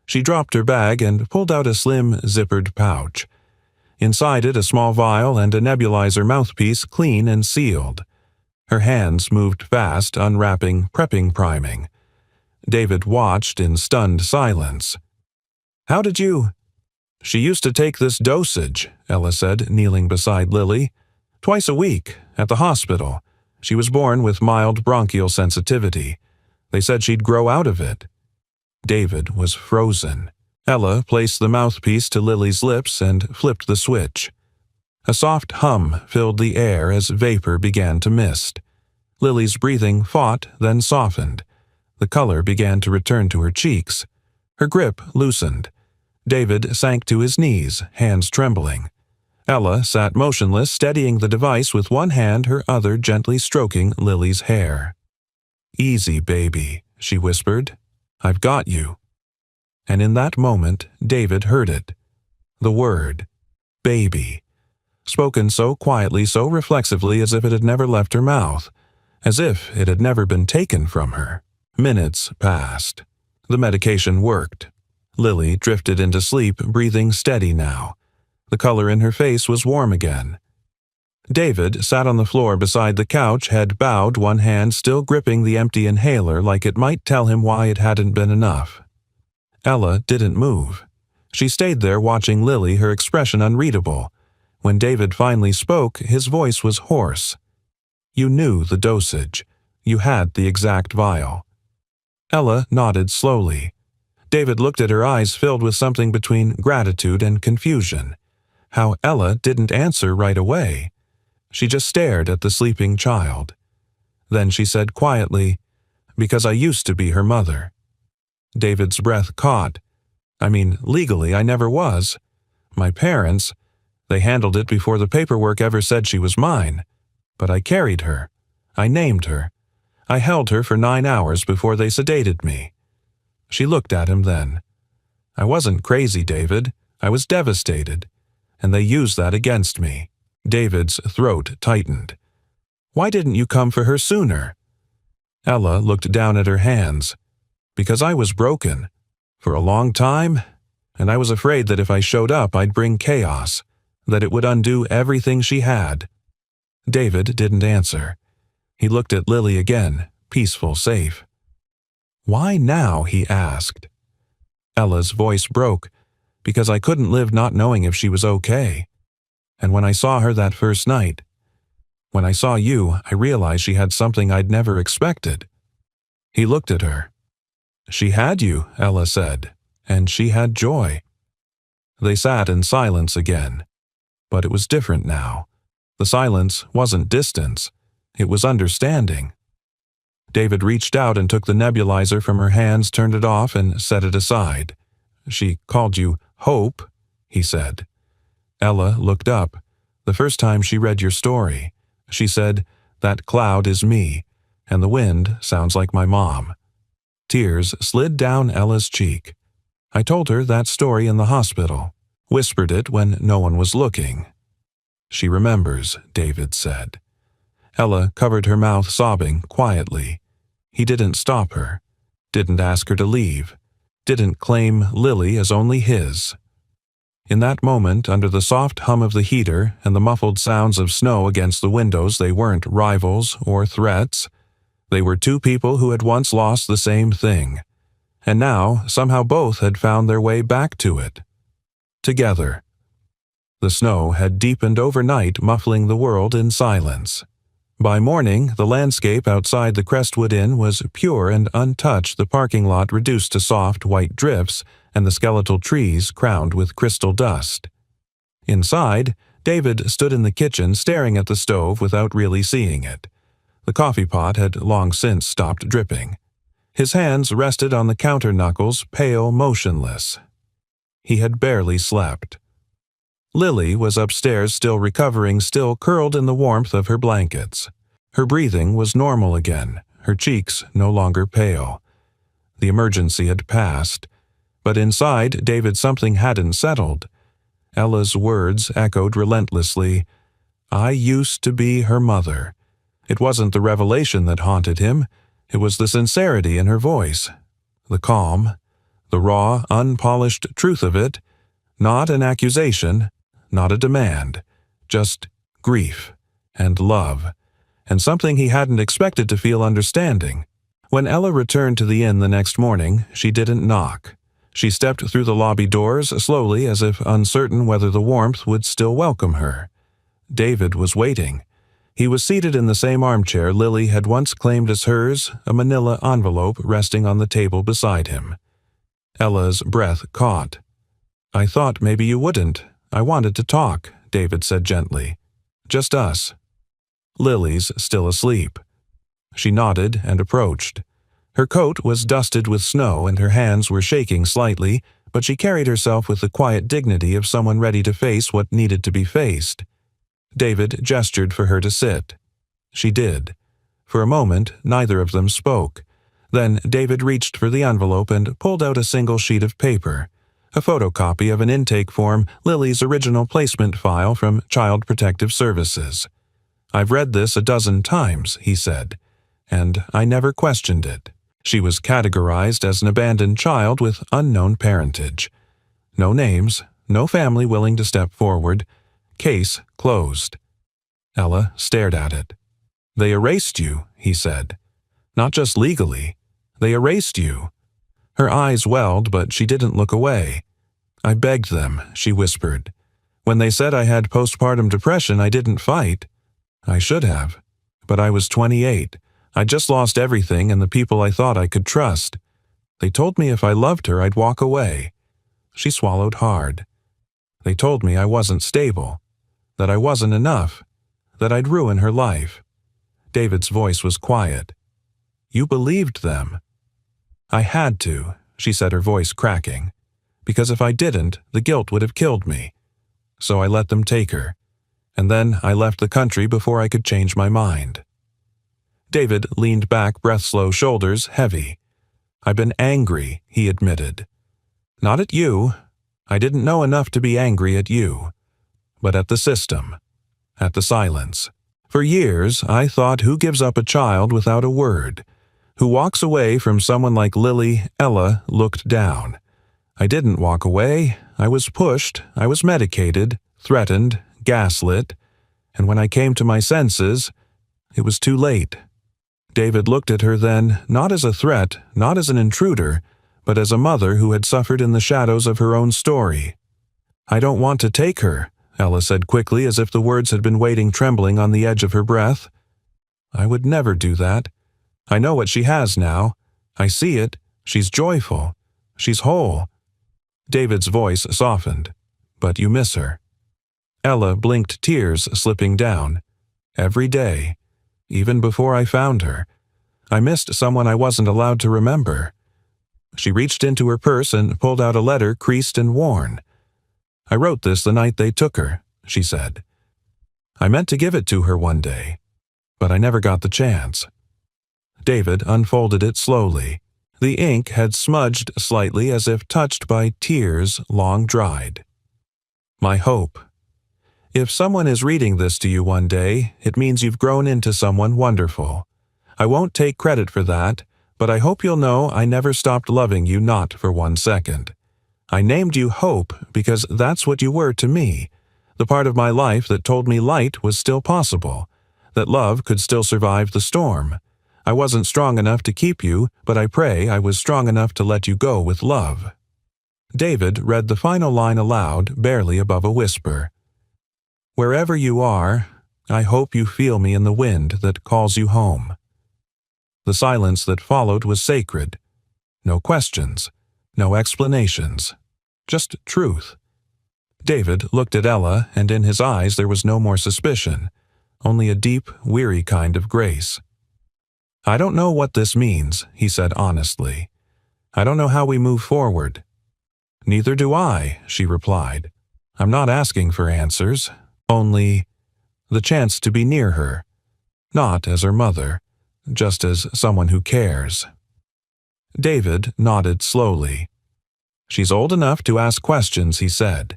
A: She dropped her bag and pulled out a slim, zippered pouch. Inside it, a small vial and a nebulizer mouthpiece, clean and sealed. Her hands moved fast, unwrapping, prepping priming. David watched in stunned silence. "How did you—" "She used to take this dosage," Ella said, kneeling beside Lily. "Twice a week, at the hospital. She was born with mild bronchial sensitivity. They said she'd grow out of it." David was frozen. Ella placed the mouthpiece to Lily's lips and flipped the switch. A soft hum filled the air as vapor began to mist. Lily's breathing fought, then softened. The color began to return to her cheeks. Her grip loosened. David sank to his knees, hands trembling. Ella sat motionless, steadying the device with one hand, her other gently stroking Lily's hair. "Easy, baby," she whispered. "I've got you." And in that moment, David heard it. The word, baby, spoken so quietly, so reflexively, as if it had never left her mouth, as if it had never been taken from her. Minutes passed. The medication worked. Lily drifted into sleep, breathing steady now. The color in her face was warm again. David sat on the floor beside the couch, head bowed, one hand still gripping the empty inhaler like it might tell him why it hadn't been enough. Ella didn't move. She stayed there watching Lily, her expression unreadable. When David finally spoke, his voice was hoarse. "You knew the dosage. You had the exact vial." Ella nodded slowly. David looked at her, eyes filled with something between gratitude and confusion. How Ella didn't answer right away. She just stared at the sleeping child. Then she said quietly, "Because I used to be her mother." David's breath caught. "I mean, legally I never was. My parents, they handled it before the paperwork ever said she was mine. But I carried her. I named her. I held her for 9 hours before they sedated me." She looked at him then. "I wasn't crazy, David. I was devastated. And they used that against me." David's throat tightened. "Why didn't you come for her sooner?" Ella looked down at her hands. "Because I was broken. For a long time. And I was afraid that if I showed up I'd bring chaos. That it would undo everything she had." David didn't answer. He looked at Lily again, peaceful, safe. "Why now?" he asked. Ella's voice broke. "Because I couldn't live not knowing if she was okay. And when I saw her that first night, when I saw you, I realized she had something I'd never expected." He looked at her. "She had you," Ella said, "and she had joy." They sat in silence again. But it was different now. The silence wasn't distance. It was understanding. David reached out and took the nebulizer from her hands, turned it off, and set it aside. "She called you Hope," he said. Ella looked up. "The first time she read your story, she said, 'That cloud is me, and the wind sounds like my mom.'" Tears slid down Ella's cheek. "I told her that story in the hospital. Whispered it when no one was looking." "She remembers," David said. Ella covered her mouth, sobbing quietly. He didn't stop her. Didn't ask her to leave. Didn't claim Lily as only his. In that moment, under the soft hum of the heater and the muffled sounds of snow against the windows, they weren't rivals or threats. They were two people who had once lost the same thing. And now, somehow both had found their way back to it. Together. The snow had deepened overnight, muffling the world in silence. By morning, the landscape outside the Crestwood Inn was pure and untouched, the parking lot reduced to soft white drifts, and the skeletal trees crowned with crystal dust. Inside, David stood in the kitchen staring at the stove without really seeing it. The coffee pot had long since stopped dripping. His hands rested on the counter knuckles, pale, motionless. He had barely slept. Lily was upstairs, still recovering, still curled in the warmth of her blankets. Her breathing was normal again, her cheeks no longer pale. The emergency had passed. But inside David something hadn't settled. Ella's words echoed relentlessly. "I used to be her mother." It wasn't the revelation that haunted him. It was the sincerity in her voice. The calm, the raw, unpolished truth of it. Not an accusation, not a demand. Just grief and love. And something he hadn't expected to feel understanding. When Ella returned to the inn the next morning, she didn't knock. She stepped through the lobby doors slowly as if uncertain whether the warmth would still welcome her. David was waiting. He was seated in the same armchair Lily had once claimed as hers, a manila envelope resting on the table beside him. Ella's breath caught. "I thought maybe you wouldn't. I wanted to talk," David said gently. "Just us." Lily's still asleep. She nodded and approached. Her coat was dusted with snow and her hands were shaking slightly, but she carried herself with the quiet dignity of someone ready to face what needed to be faced. David gestured for her to sit. She did. For a moment, neither of them spoke. Then David reached for the envelope and pulled out a single sheet of paper, a photocopy of an intake form, Lily's original placement file from Child Protective Services. "I've read this a dozen times," he said, "and I never questioned it." She was categorized as an abandoned child with unknown parentage. No names, no family willing to step forward. Case closed. Ella stared at it. "They erased you," he said. "Not just legally. They erased you." Her eyes welled, but she didn't look away. "I begged them," she whispered. "When they said I had postpartum depression, I didn't fight. I should have. But I was 28. I'd just lost everything and the people I thought I could trust. They told me if I loved her, I'd walk away." She swallowed hard. "They told me I wasn't stable, that I wasn't enough, that I'd ruin her life." David's voice was quiet. "You believed them." "I had to," she said, her voice cracking, "because if I didn't, the guilt would have killed me. So I let them take her. And then I left the country before I could change my mind." David leaned back, breath-slow, shoulders heavy. "I've been angry," he admitted. "Not at you. I didn't know enough to be angry at you. But at the system. At the silence. For years, I thought, who gives up a child without a word? Who walks away from someone like Lily? Ella looked down. I didn't walk away. I was pushed. I was medicated, threatened, gaslit. And when I came to my senses, it was too late." David looked at her then, not as a threat, not as an intruder, but as a mother who had suffered in the shadows of her own story. "I don't want to take her," Ella said quickly, as if the words had been waiting trembling on the edge of her breath. "I would never do that. I know what she has now. I see it. She's joyful. She's whole." David's voice softened. "But you miss her." Ella blinked, tears slipping down. "Every day. Even before I found her. I missed someone I wasn't allowed to remember." She reached into her purse and pulled out a letter creased and worn. "I wrote this the night they took her," she said. "I meant to give it to her one day, but I never got the chance." David unfolded it slowly. The ink had smudged slightly as if touched by tears long dried. "My hope. If someone is reading this to you one day, it means you've grown into someone wonderful. I won't take credit for that, but I hope you'll know I never stopped loving you, not for 1 second. I named you Hope because that's what you were to me, the part of my life that told me light was still possible, that love could still survive the storm. I wasn't strong enough to keep you, but I pray I was strong enough to let you go with love." David read the final line aloud, barely above a whisper. "Wherever you are, I hope you feel me in the wind that calls you home." The silence that followed was sacred. No questions, no explanations, just truth. David looked at Ella, and in his eyes there was no more suspicion, only a deep, weary kind of grace. "I don't know what this means," he said honestly. "I don't know how we move forward." "Neither do I," she replied. "I'm not asking for answers. Only the chance to be near her, not as her mother, just as someone who cares." David nodded slowly. "She's old enough to ask questions," he said.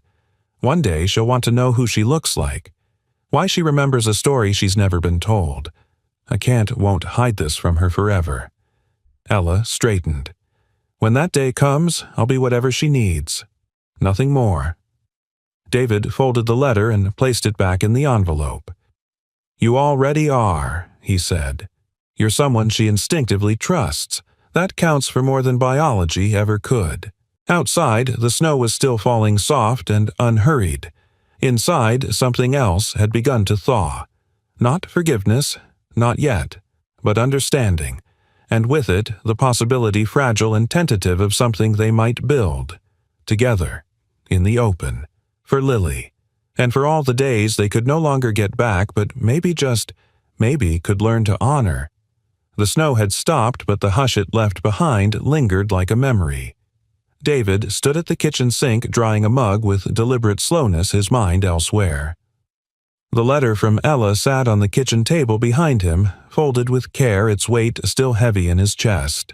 A: "One day she'll want to know who she looks like, why she remembers a story she's never been told. I won't hide this from her forever." Ella straightened. "When that day comes, I'll be whatever she needs. Nothing more." David folded the letter and placed it back in the envelope. "You already are," he said. You're someone she instinctively trusts. That counts for more than biology ever could. Outside, the snow was still falling soft and unhurried. Inside, something else had begun to thaw. Not forgiveness, not yet, but understanding, and with it the possibility, fragile and tentative, of something they might build, together, in the open, for Lily, and for all the days they could no longer get back, but maybe, just maybe, could learn to honor. The snow had stopped, but the hush it left behind lingered like a memory. David stood at the kitchen sink drying a mug with deliberate slowness, his mind elsewhere. The letter from Ella sat on the kitchen table behind him, folded with care, its weight still heavy in his chest.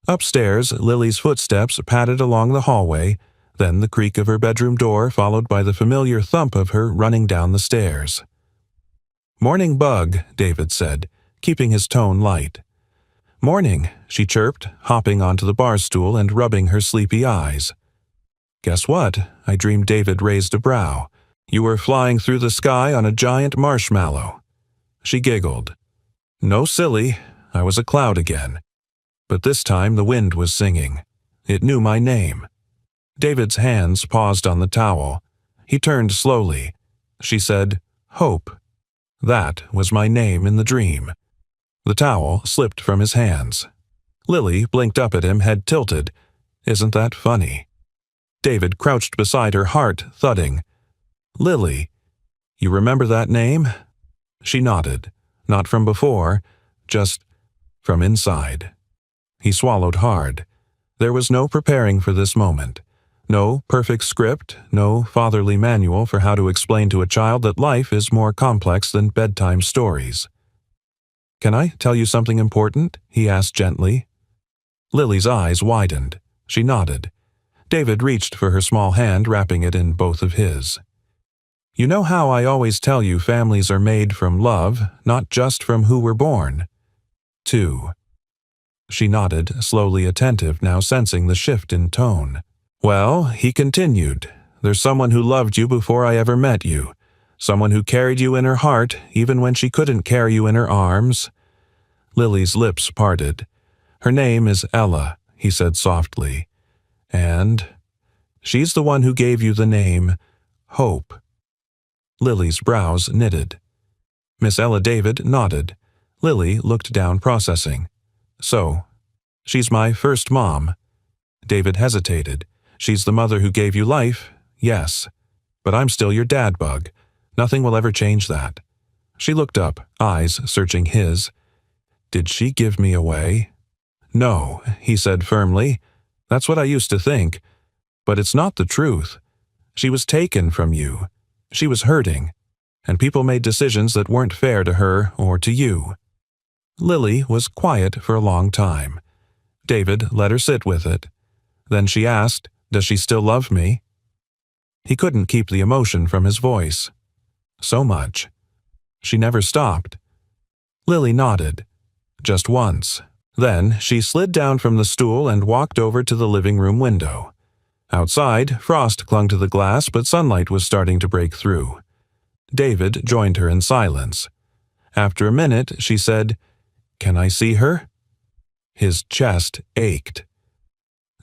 A: Upstairs, Lily's footsteps padded along the hallway, then the creak of her bedroom door, followed by the familiar thump of her running down the stairs. "Morning, Bug," David said, keeping his tone light. "Morning," she chirped, hopping onto the bar stool and rubbing her sleepy eyes. "Guess what?" I dreamed David raised a brow. "You were flying through the sky on a giant marshmallow." She giggled. "No, silly, I was a cloud again. But this time the wind was singing. It knew my name." David's hands paused on the towel. He turned slowly. She said, "Hope." That was my name in the dream. The towel slipped from his hands. Lily blinked up at him, head tilted. "Isn't that funny?" David crouched beside her, heart thudding. "Lily, you remember that name?" She nodded. Not from before, just from inside. He swallowed hard. There was no preparing for this moment. No perfect script, no fatherly manual for how to explain to a child that life is more complex than bedtime stories. "Can I tell you something important?" he asked gently. Lily's eyes widened. She nodded. David reached for her small hand, wrapping it in both of his. "You know how I always tell you families are made from love, not just from who we're born?" "Two." She nodded, slowly attentive, now sensing the shift in tone. "Well," he continued, "there's someone who loved you before I ever met you. Someone who carried you in her heart, even when she couldn't carry you in her arms." Lily's lips parted. "Her name is Ella," he said softly. "And she's the one who gave you the name Hope." Lily's brows knitted. Miss Ella David nodded. Lily looked down, processing. "So, she's my first mom." David hesitated. "She's the mother who gave you life, yes. But I'm still your dad, Bug. Nothing will ever change that." She looked up, eyes searching his. "Did she give me away?" "No," he said firmly. "That's what I used to think. But it's not the truth. She was taken from you. She was hurting. And people made decisions that weren't fair to her or to you." Lily was quiet for a long time. David let her sit with it. Then she asked, "Does she still love me?" He couldn't keep the emotion from his voice. "So much." She never stopped. Lily nodded. Just once. Then she slid down from the stool and walked over to the living room window. Outside, frost clung to the glass, but sunlight was starting to break through. David joined her in silence. After a minute, she said, "Can I see her?" His chest ached.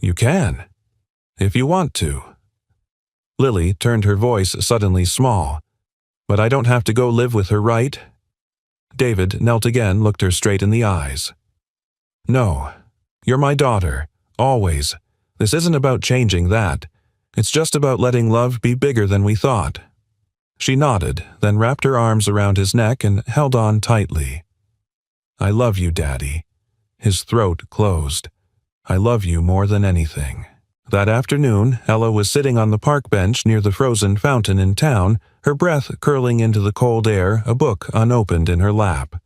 A: "You can, if you want to." Lily turned her voice suddenly small. "But I don't have to go live with her, right?" David knelt again, looked her straight in the eyes. "No, you're my daughter, always. This isn't about changing that. It's just about letting love be bigger than we thought." She nodded, then wrapped her arms around his neck and held on tightly. "I love you, Daddy." His throat closed. "I love you more than anything." That afternoon, Ella was sitting on the park bench near the frozen fountain in town, her breath curling into the cold air, a book unopened in her lap.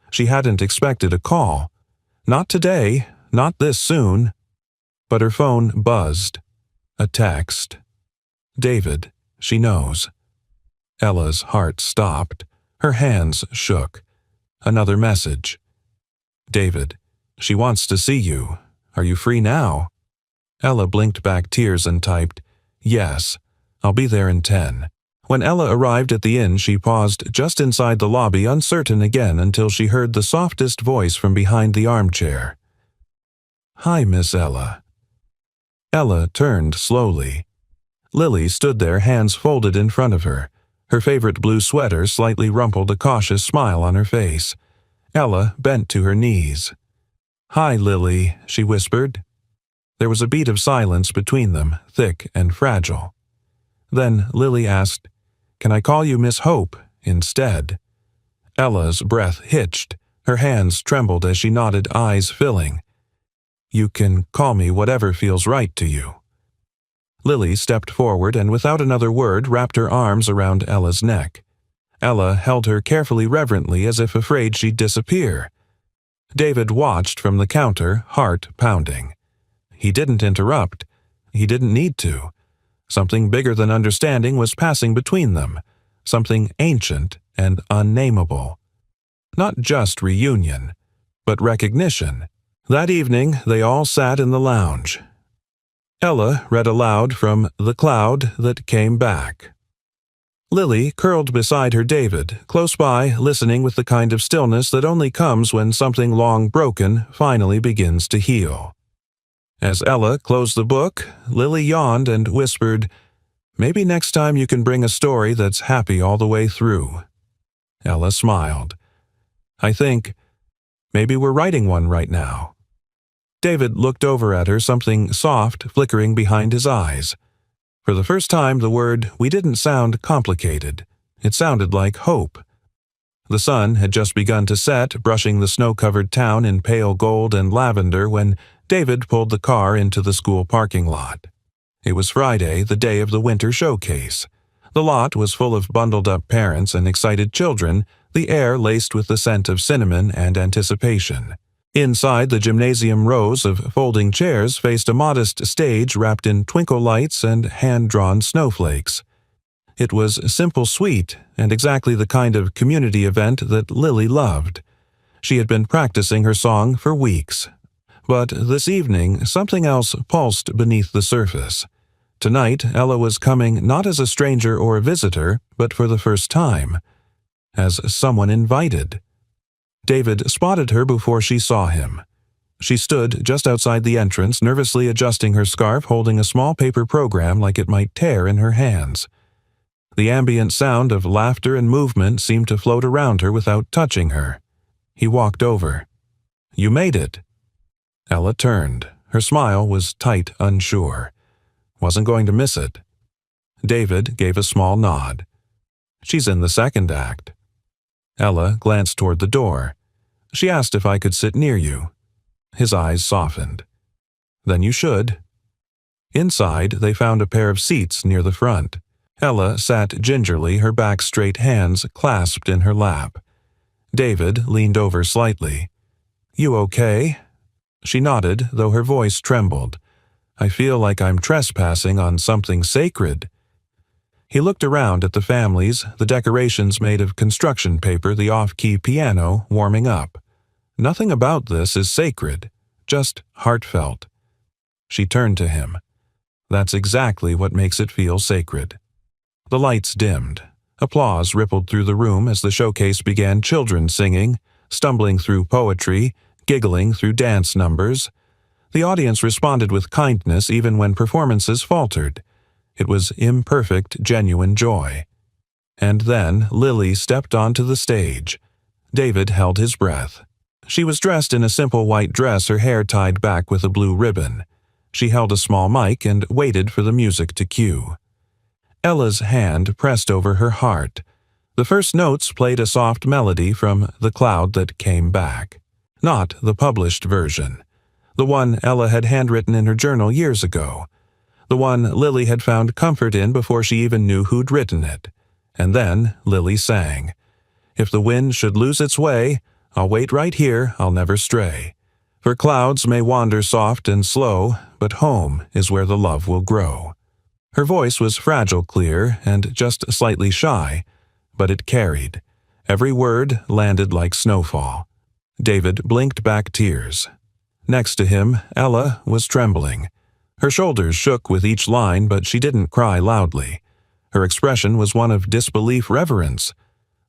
A: She hadn't expected a call. Not today, not this soon. But her phone buzzed. A text. "David, she knows." Ella's heart stopped. Her hands shook. Another message. "David, she wants to see you. Are you free now?" Ella blinked back tears and typed, "Yes, I'll be there in 10. When Ella arrived at the inn, she paused just inside the lobby, uncertain again, until she heard the softest voice from behind the armchair. "Hi, Miss Ella." Ella turned slowly. Lily stood there, hands folded in front of her. Her favorite blue sweater slightly rumpled, a cautious smile on her face. Ella bent to her knees. "Hi, Lily," she whispered. There was a beat of silence between them, thick and fragile. Then Lily asked, "Can I call you Miss Hope instead?" Ella's breath hitched. Her hands trembled as she nodded, eyes filling. "You can call me whatever feels right to you." Lily stepped forward and without another word wrapped her arms around Ella's neck. Ella held her carefully, reverently, as if afraid she'd disappear. David watched from the counter, heart pounding. He didn't interrupt. He didn't need to. Something bigger than understanding was passing between them, something ancient and unnameable. Not just reunion, but recognition. That evening, they all sat in the lounge. Ella read aloud from The Cloud That Came Back. Lily curled beside her David, close by, listening with the kind of stillness that only comes when something long broken finally begins to heal. As Ella closed the book, Lily yawned and whispered, "Maybe next time you can bring a story that's happy all the way through." Ella smiled. "I think maybe we're writing one right now." David looked over at her, something soft flickering behind his eyes. For the first time, the word "we" didn't sound complicated. It sounded like hope. The sun had just begun to set, brushing the snow-covered town in pale gold and lavender when David pulled the car into the school parking lot. It was Friday, the day of the winter showcase. The lot was full of bundled-up parents and excited children, the air laced with the scent of cinnamon and anticipation. Inside, the gymnasium rows of folding chairs faced a modest stage wrapped in twinkle lights and hand-drawn snowflakes. It was simple, sweet, and exactly the kind of community event that Lily loved. She had been practicing her song for weeks. But this evening, something else pulsed beneath the surface. Tonight, Ella was coming not as a stranger or a visitor, but for the first time, as someone invited. David spotted her before she saw him. She stood just outside the entrance, nervously adjusting her scarf, holding a small paper program like it might tear in her hands. The ambient sound of laughter and movement seemed to float around her without touching her. He walked over. "You made it." Ella turned. Her smile was tight, unsure. Wasn't going to miss it. David gave a small nod. "She's in the second act." Ella glanced toward the door. "She asked if I could sit near you." His eyes softened. "Then you should." Inside, they found a pair of seats near the front. Ella sat gingerly, her back straight, hands clasped in her lap. David leaned over slightly. "You okay?" She nodded, though her voice trembled. "I feel like I'm trespassing on something sacred." He looked around at the families, the decorations made of construction paper, the off-key piano warming up. Nothing about this is sacred, just heartfelt. She turned to him. That's exactly what makes it feel sacred. The lights dimmed. Applause rippled through the room as the showcase began, children singing, stumbling through poetry, giggling through dance numbers. The audience responded with kindness even when performances faltered. It was imperfect, genuine joy. And then Lily stepped onto the stage. David held his breath. She was dressed in a simple white dress, her hair tied back with a blue ribbon. She held a small mic and waited for the music to cue. Ella's hand pressed over her heart. The first notes played a soft melody from The Cloud That Came Back. Not the published version. The one Ella had handwritten in her journal years ago. The one Lily had found comfort in before she even knew who'd written it. And then Lily sang. "If the wind should lose its way, I'll wait right here, I'll never stray. For clouds may wander soft and slow, but home is where the love will grow." Her voice was fragile, clear, and just slightly shy, but it carried. Every word landed like snowfall. David blinked back tears. Next to him, Ella was trembling. Her shoulders shook with each line, but she didn't cry loudly. Her expression was one of disbelief-reverence.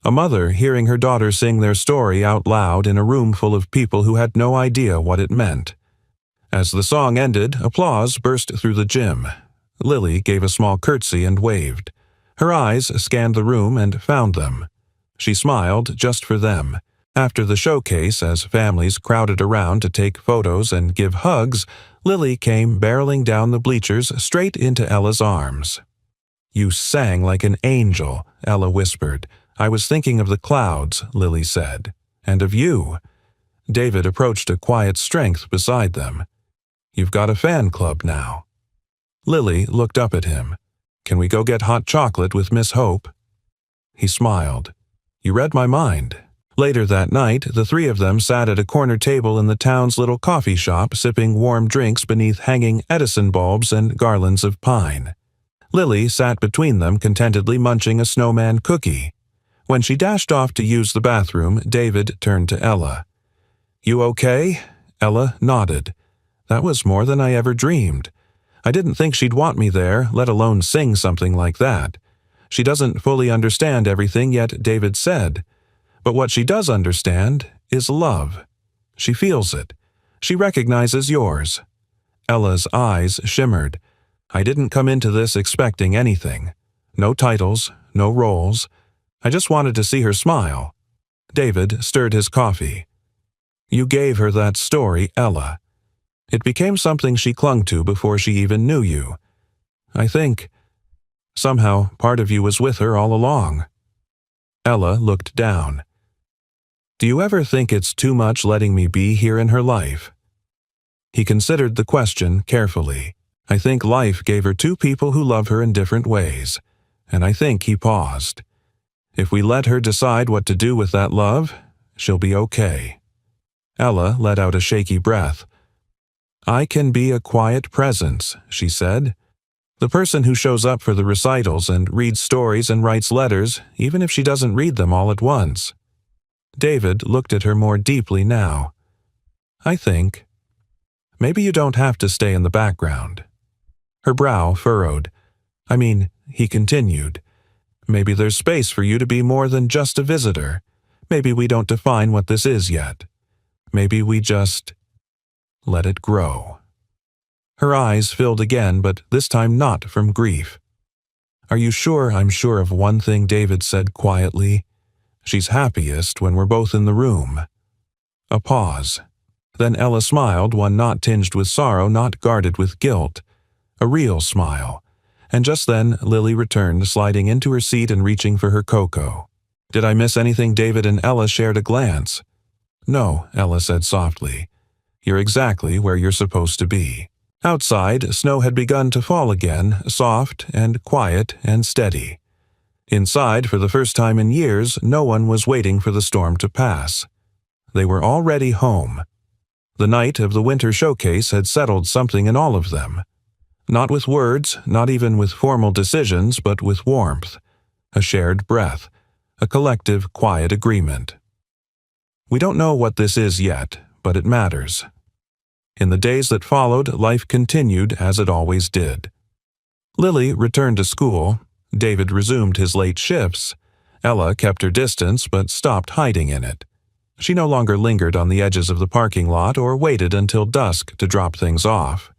A: A mother hearing her daughter sing their story out loud in a room full of people who had no idea what it meant. As the song ended, applause burst through the gym. Lily gave a small curtsy and waved. Her eyes scanned the room and found them. She smiled just for them. After the showcase, as families crowded around to take photos and give hugs, Lily came barreling down the bleachers straight into Ella's arms. "You sang like an angel," Ella whispered. "I was thinking of the clouds," Lily said. "And of you." David approached a quiet strength beside them. "You've got a fan club now." Lily looked up at him. "Can we go get hot chocolate with Miss Hope?" He smiled. "You read my mind." Later that night, the three of them sat at a corner table in the town's little coffee shop, sipping warm drinks beneath hanging Edison bulbs and garlands of pine. Lily sat between them, contentedly munching a snowman cookie. When she dashed off to use the bathroom, David turned to Ella. "You okay?" Ella nodded. "That was more than I ever dreamed. I didn't think she'd want me there, let alone sing something like that. She doesn't fully understand everything yet," David said. "But what she does understand is love. She feels it. She recognizes yours." Ella's eyes shimmered. "I didn't come into this expecting anything. No titles, no roles. I just wanted to see her smile." David stirred his coffee. "You gave her that story, Ella. It became something she clung to before she even knew you. I think somehow part of you was with her all along." Ella looked down. "Do you ever think it's too much letting me be here in her life?" He considered the question carefully. "I think life gave her two people who love her in different ways, and I think," he paused, "if we let her decide what to do with that love, she'll be okay." Ella let out a shaky breath. "I can be a quiet presence," she said. "The person who shows up for the recitals and reads stories and writes letters, even if she doesn't read them all at once." David looked at her more deeply now. "I think maybe you don't have to stay in the background." Her brow furrowed. He continued, "Maybe there's space for you to be more than just a visitor. Maybe we don't define what this is yet. Maybe we just let it grow." Her eyes filled again, but this time not from grief. "Are you sure I'm sure of one thing?" David said quietly. "She's happiest when we're both in the room." A pause. Then Ella smiled, one not tinged with sorrow, not guarded with guilt. A real smile. And just then Lily returned, sliding into her seat and reaching for her cocoa. "Did I miss anything?" David and Ella shared a glance. "No," Ella said softly. "You're exactly where you're supposed to be." Outside, snow had begun to fall again, soft and quiet and steady. Inside, for the first time in years, no one was waiting for the storm to pass. They were already home. The night of the winter showcase had settled something in all of them. Not with words, not even with formal decisions, but with warmth. A shared breath. A collective, quiet agreement. We don't know what this is yet, but it matters. In the days that followed, life continued as it always did. Lily returned to school. David resumed his late shifts. Ella kept her distance but stopped hiding in it. She no longer lingered on the edges of the parking lot or waited until dusk to drop things off.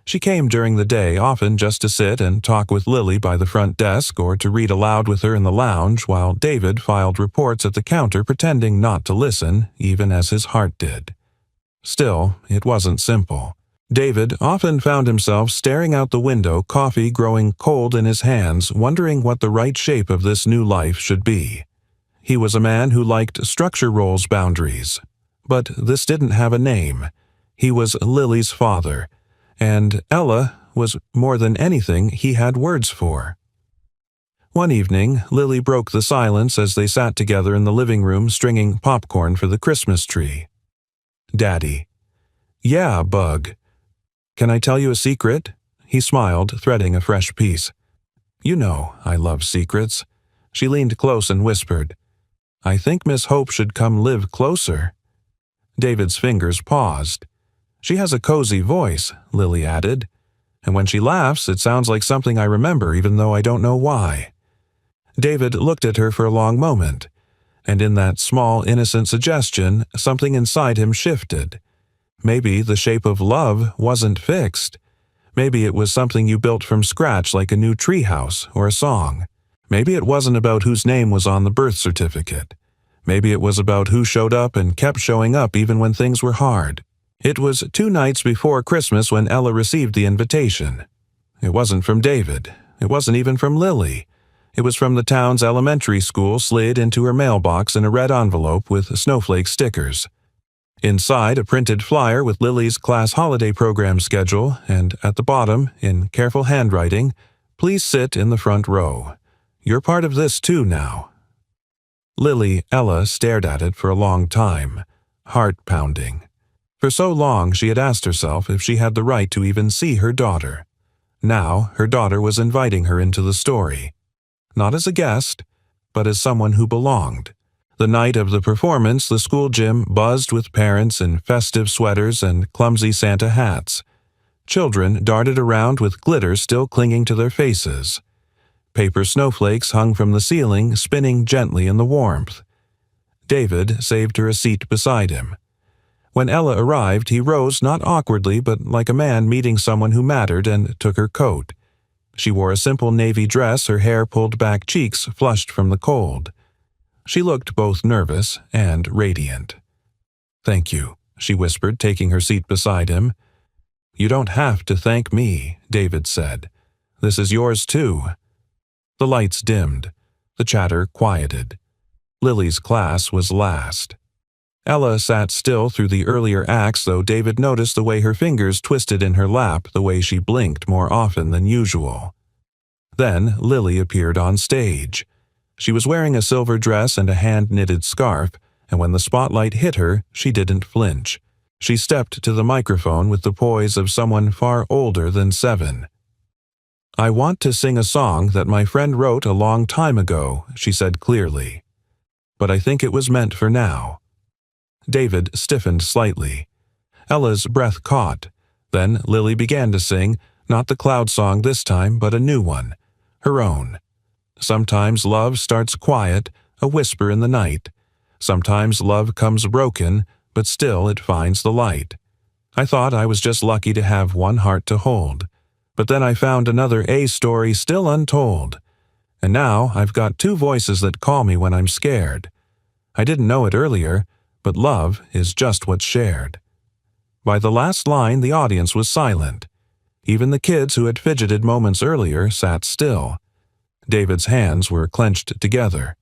A: She came during the day, often just to sit and talk with Lily by the front desk or to read aloud with her in the lounge while David filed reports at the counter, pretending not to listen, even as his heart did. Still, it wasn't simple. David often found himself staring out the window, coffee growing cold in his hands, wondering what the right shape of this new life should be. He was a man who liked structure roles boundaries. But this didn't have a name. He was Lily's father, and Ella was more than anything he had words for. One evening, Lily broke the silence as they sat together in the living room stringing popcorn for the Christmas tree. "Daddy." "Yeah, Bug." "Can I tell you a secret?" He smiled, threading a fresh piece. "You know I love secrets." She leaned close and whispered, "I think Miss Hope should come live closer." David's fingers paused. "She has a cozy voice," Lily added, and when she laughs, it sounds like something I remember even though I don't know why." David looked at her for a long moment, and in that small, innocent suggestion, something inside him shifted. Maybe the shape of love wasn't fixed. Maybe it was something you built from scratch like a new treehouse or a song. Maybe it wasn't about whose name was on the birth certificate. Maybe it was about who showed up and kept showing up even when things were hard. It was 2 nights before Christmas when Ella received the invitation. It wasn't from David. It wasn't even from Lily. It was from the town's elementary school, slid into her mailbox in a red envelope with snowflake stickers. Inside, a printed flyer with Lily's class holiday program schedule, and at the bottom, in careful handwriting, "Please sit in the front row. You're part of this too now." Ella stared at it for a long time, heart pounding. For so long she had asked herself if she had the right to even see her daughter. Now her daughter was inviting her into the story. Not as a guest, but as someone who belonged. The night of the performance, the school gym buzzed with parents in festive sweaters and clumsy Santa hats. Children darted around with glitter still clinging to their faces. Paper snowflakes hung from the ceiling, spinning gently in the warmth. David saved her a seat beside him. When Ella arrived, he rose not awkwardly but like a man meeting someone who mattered and took her coat. She wore a simple navy dress, her hair pulled back, cheeks flushed from the cold. She looked both nervous and radiant. "Thank you," she whispered, taking her seat beside him. "You don't have to thank me," David said. "This is yours too." The lights dimmed. The chatter quieted. Lily's class was last. Ella sat still through the earlier acts, though David noticed the way her fingers twisted in her lap, the way she blinked more often than usual. Then Lily appeared on stage. She was wearing a silver dress and a hand-knitted scarf, and when the spotlight hit her, she didn't flinch. She stepped to the microphone with the poise of someone far older than 7. "I want to sing a song that my friend wrote a long time ago," she said clearly. "But I think it was meant for now." David stiffened slightly. Ella's breath caught. Then Lily began to sing, not the cloud song this time, but a new one, her own. Sometimes love starts quiet, a whisper in the night. Sometimes love comes broken, but still it finds the light. I thought I was just lucky to have one heart to hold. But then I found another A story still untold. And now I've got 2 voices that call me when I'm scared. I didn't know it earlier, but love is just what's shared. By the last line, the audience was silent. Even the kids who had fidgeted moments earlier sat still. David's hands were clenched together.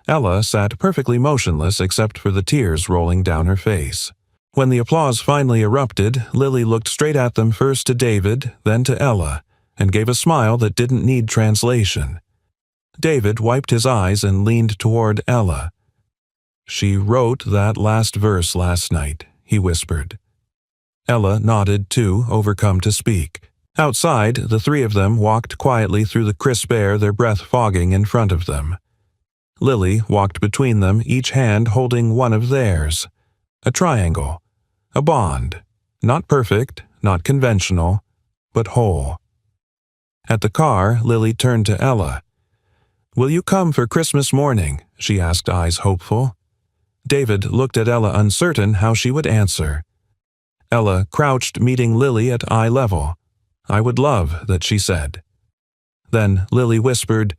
A: Ella sat perfectly motionless except for the tears rolling down her face. When the applause finally erupted, Lily looked straight at them, first to David, then to Ella, and gave a smile that didn't need translation. David wiped his eyes and leaned toward Ella. "She wrote that last verse last night," he whispered. Ella nodded too, overcome to speak. Outside, the 3 of them walked quietly through the crisp air, their breath fogging in front of them. Lily walked between them, each hand holding one of theirs. A triangle. A bond. Not perfect, not conventional, but whole. At the car, Lily turned to Ella. "Will you come for Christmas morning?" she asked, eyes hopeful. David looked at Ella, uncertain how she would answer. Ella crouched, meeting Lily at eye level. "I would love that," she said. Then Lily whispered,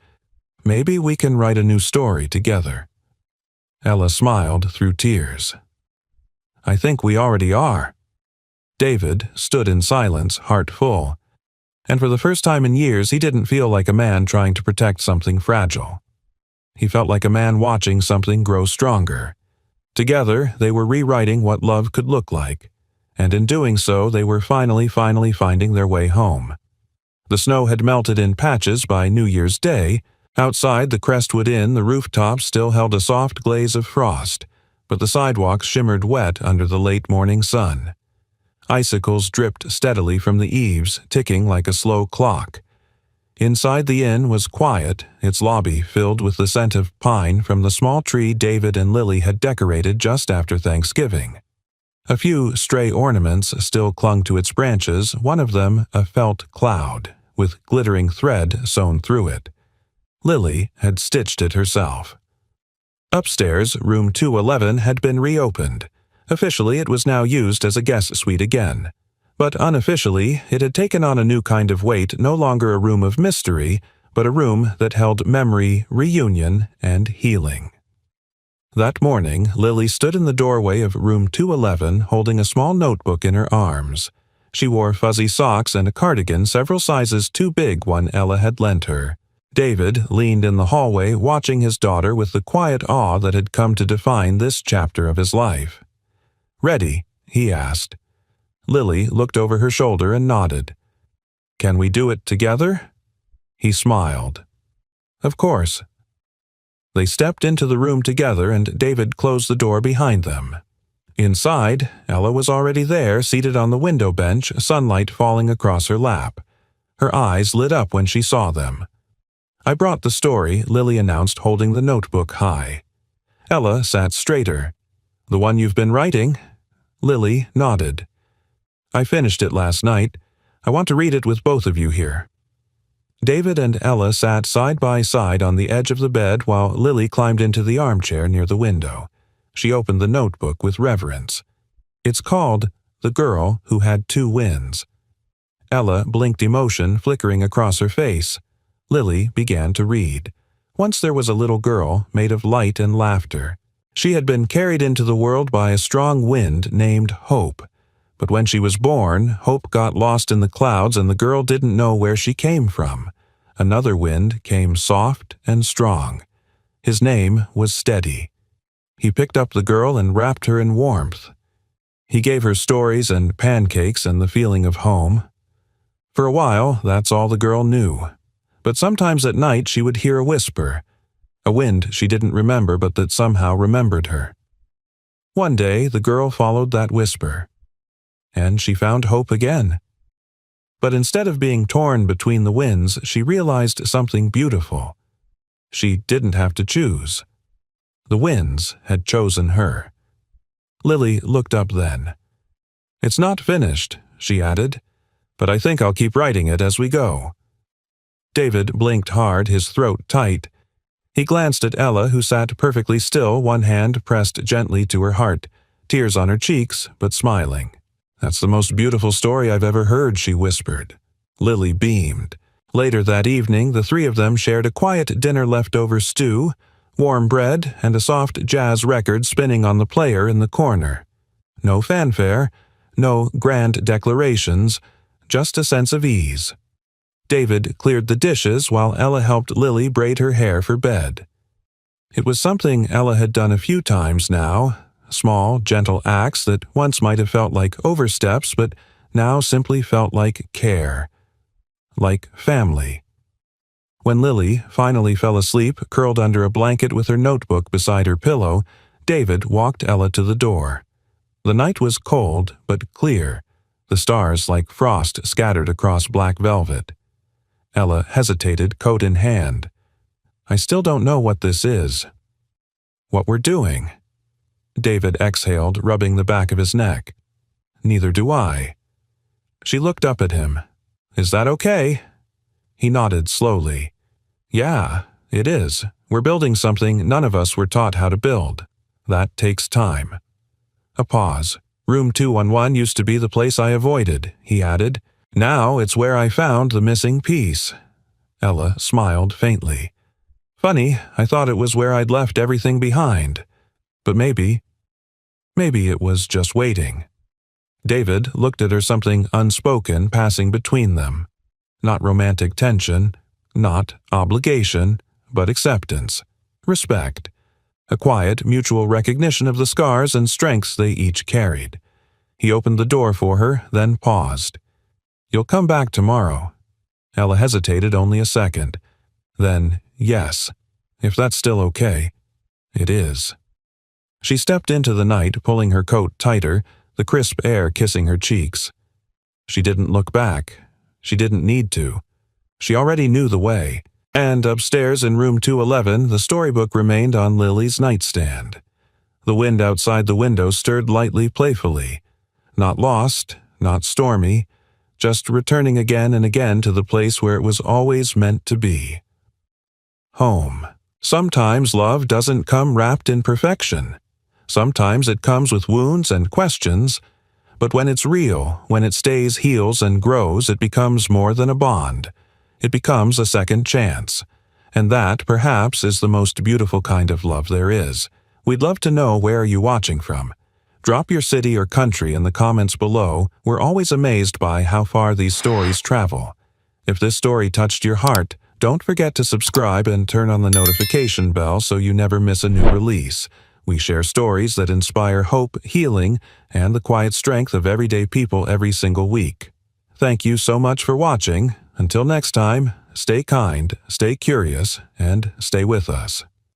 A: "Maybe we can write a new story together." Ella smiled through tears. "I think we already are." David stood in silence, heart full. And for the first time in years, he didn't feel like a man trying to protect something fragile. He felt like a man watching something grow stronger. Together, they were rewriting what love could look like. And in doing so, they were finally finding their way home. The snow had melted in patches by New Year's Day. Outside the Crestwood Inn, the rooftops still held a soft glaze of frost, but the sidewalks shimmered wet under the late morning sun. Icicles dripped steadily from the eaves, ticking like a slow clock. Inside the inn was quiet, its lobby filled with the scent of pine from the small tree David and Lily had decorated just after Thanksgiving. A few stray ornaments still clung to its branches, one of them a felt cloud, with glittering thread sewn through it. Lily had stitched it herself. Upstairs, room 211 had been reopened. Officially, it was now used as a guest suite again. But unofficially, it had taken on a new kind of weight, no longer a room of mystery, but a room that held memory, reunion, and healing. That morning, Lily stood in the doorway of room 211 holding a small notebook in her arms. She wore fuzzy socks and a cardigan several sizes too big one Ella had lent her. David leaned in the hallway watching his daughter with the quiet awe that had come to define this chapter of his life. "Ready?" he asked. Lily looked over her shoulder and nodded. "Can we do it together?" He smiled. "Of course." They stepped into the room together and David closed the door behind them. Inside, Ella was already there, seated on the window bench, sunlight falling across her lap. Her eyes lit up when she saw them. "I brought the story," Lily announced, holding the notebook high. Ella sat straighter. "The one you've been writing?" Lily nodded. "I finished it last night. I want to read it with both of you here." David and Ella sat side by side on the edge of the bed while Lily climbed into the armchair near the window. She opened the notebook with reverence. "It's called The Girl Who Had Two Winds." Ella blinked emotion flickering across her face. Lily began to read. Once there was a little girl made of light and laughter. She had been carried into the world by a strong wind named Hope. But when she was born, Hope got lost in the clouds and the girl didn't know where she came from. Another wind came soft and strong. His name was Steady. He picked up the girl and wrapped her in warmth. He gave her stories and pancakes and the feeling of home. For a while, that's all the girl knew. But sometimes at night she would hear a whisper, a wind she didn't remember but that somehow remembered her. One day, the girl followed that whisper. And she found hope again. But instead of being torn between the winds, she realized something beautiful. She didn't have to choose. The winds had chosen her. Lily looked up then. "It's not finished," she added, "but I think I'll keep writing it as we go." David blinked hard, his throat tight. He glanced at Ella, who sat perfectly still, one hand pressed gently to her heart, tears on her cheeks, but smiling. "That's the most beautiful story I've ever heard," she whispered. Lily beamed. Later that evening, the three of them shared a quiet dinner-leftover stew, warm bread, and a soft jazz record spinning on the player in the corner. No fanfare, no grand declarations, just a sense of ease. David cleared the dishes while Ella helped Lily braid her hair for bed. It was something Ella had done a few times now, small, gentle acts that once might have felt like oversteps but now simply felt like care, like family. When Lily finally fell asleep, curled under a blanket with her notebook beside her pillow, David walked Ella to the door. The night was cold but clear, the stars like frost scattered across black velvet. Ella hesitated, coat in hand. "I still don't know what this is." "What we're doing." David exhaled, rubbing the back of his neck. "Neither do I." She looked up at him. "Is that okay?" He nodded slowly. "Yeah, it is. We're building something none of us were taught how to build. That takes time." A pause. "Room 211 used to be the place I avoided," he added. "Now it's where I found the missing piece." Ella smiled faintly. "Funny, I thought it was where I'd left everything behind. But maybe it was just waiting." David looked at her, something unspoken passing between them. Not romantic tension, not obligation, but acceptance, respect, a quiet mutual recognition of the scars and strengths they each carried. He opened the door for her, then paused. "You'll come back tomorrow." Ella hesitated only a second. Then, "Yes, if that's still okay." "It is." She stepped into the night, pulling her coat tighter, the crisp air kissing her cheeks. She didn't look back. She didn't need to. She already knew the way. And upstairs in room 211, the storybook remained on Lily's nightstand. The wind outside the window stirred lightly playfully. Not lost, not stormy, just returning again and again to the place where it was always meant to be. Home. Sometimes love doesn't come wrapped in perfection. Sometimes it comes with wounds and questions, but when it's real, when it stays, heals, and grows, it becomes more than a bond. It becomes a second chance. And that, perhaps, is the most beautiful kind of love there is. We'd love to know where you're watching from. Drop your city or country in the comments below. We're always amazed by how far these stories travel. If this story touched your heart, don't forget to subscribe and turn on the notification bell so you never miss a new release. We share stories that inspire hope, healing, and the quiet strength of everyday people every single week. Thank you so much for watching. Until next time, stay kind, stay curious, and stay with us.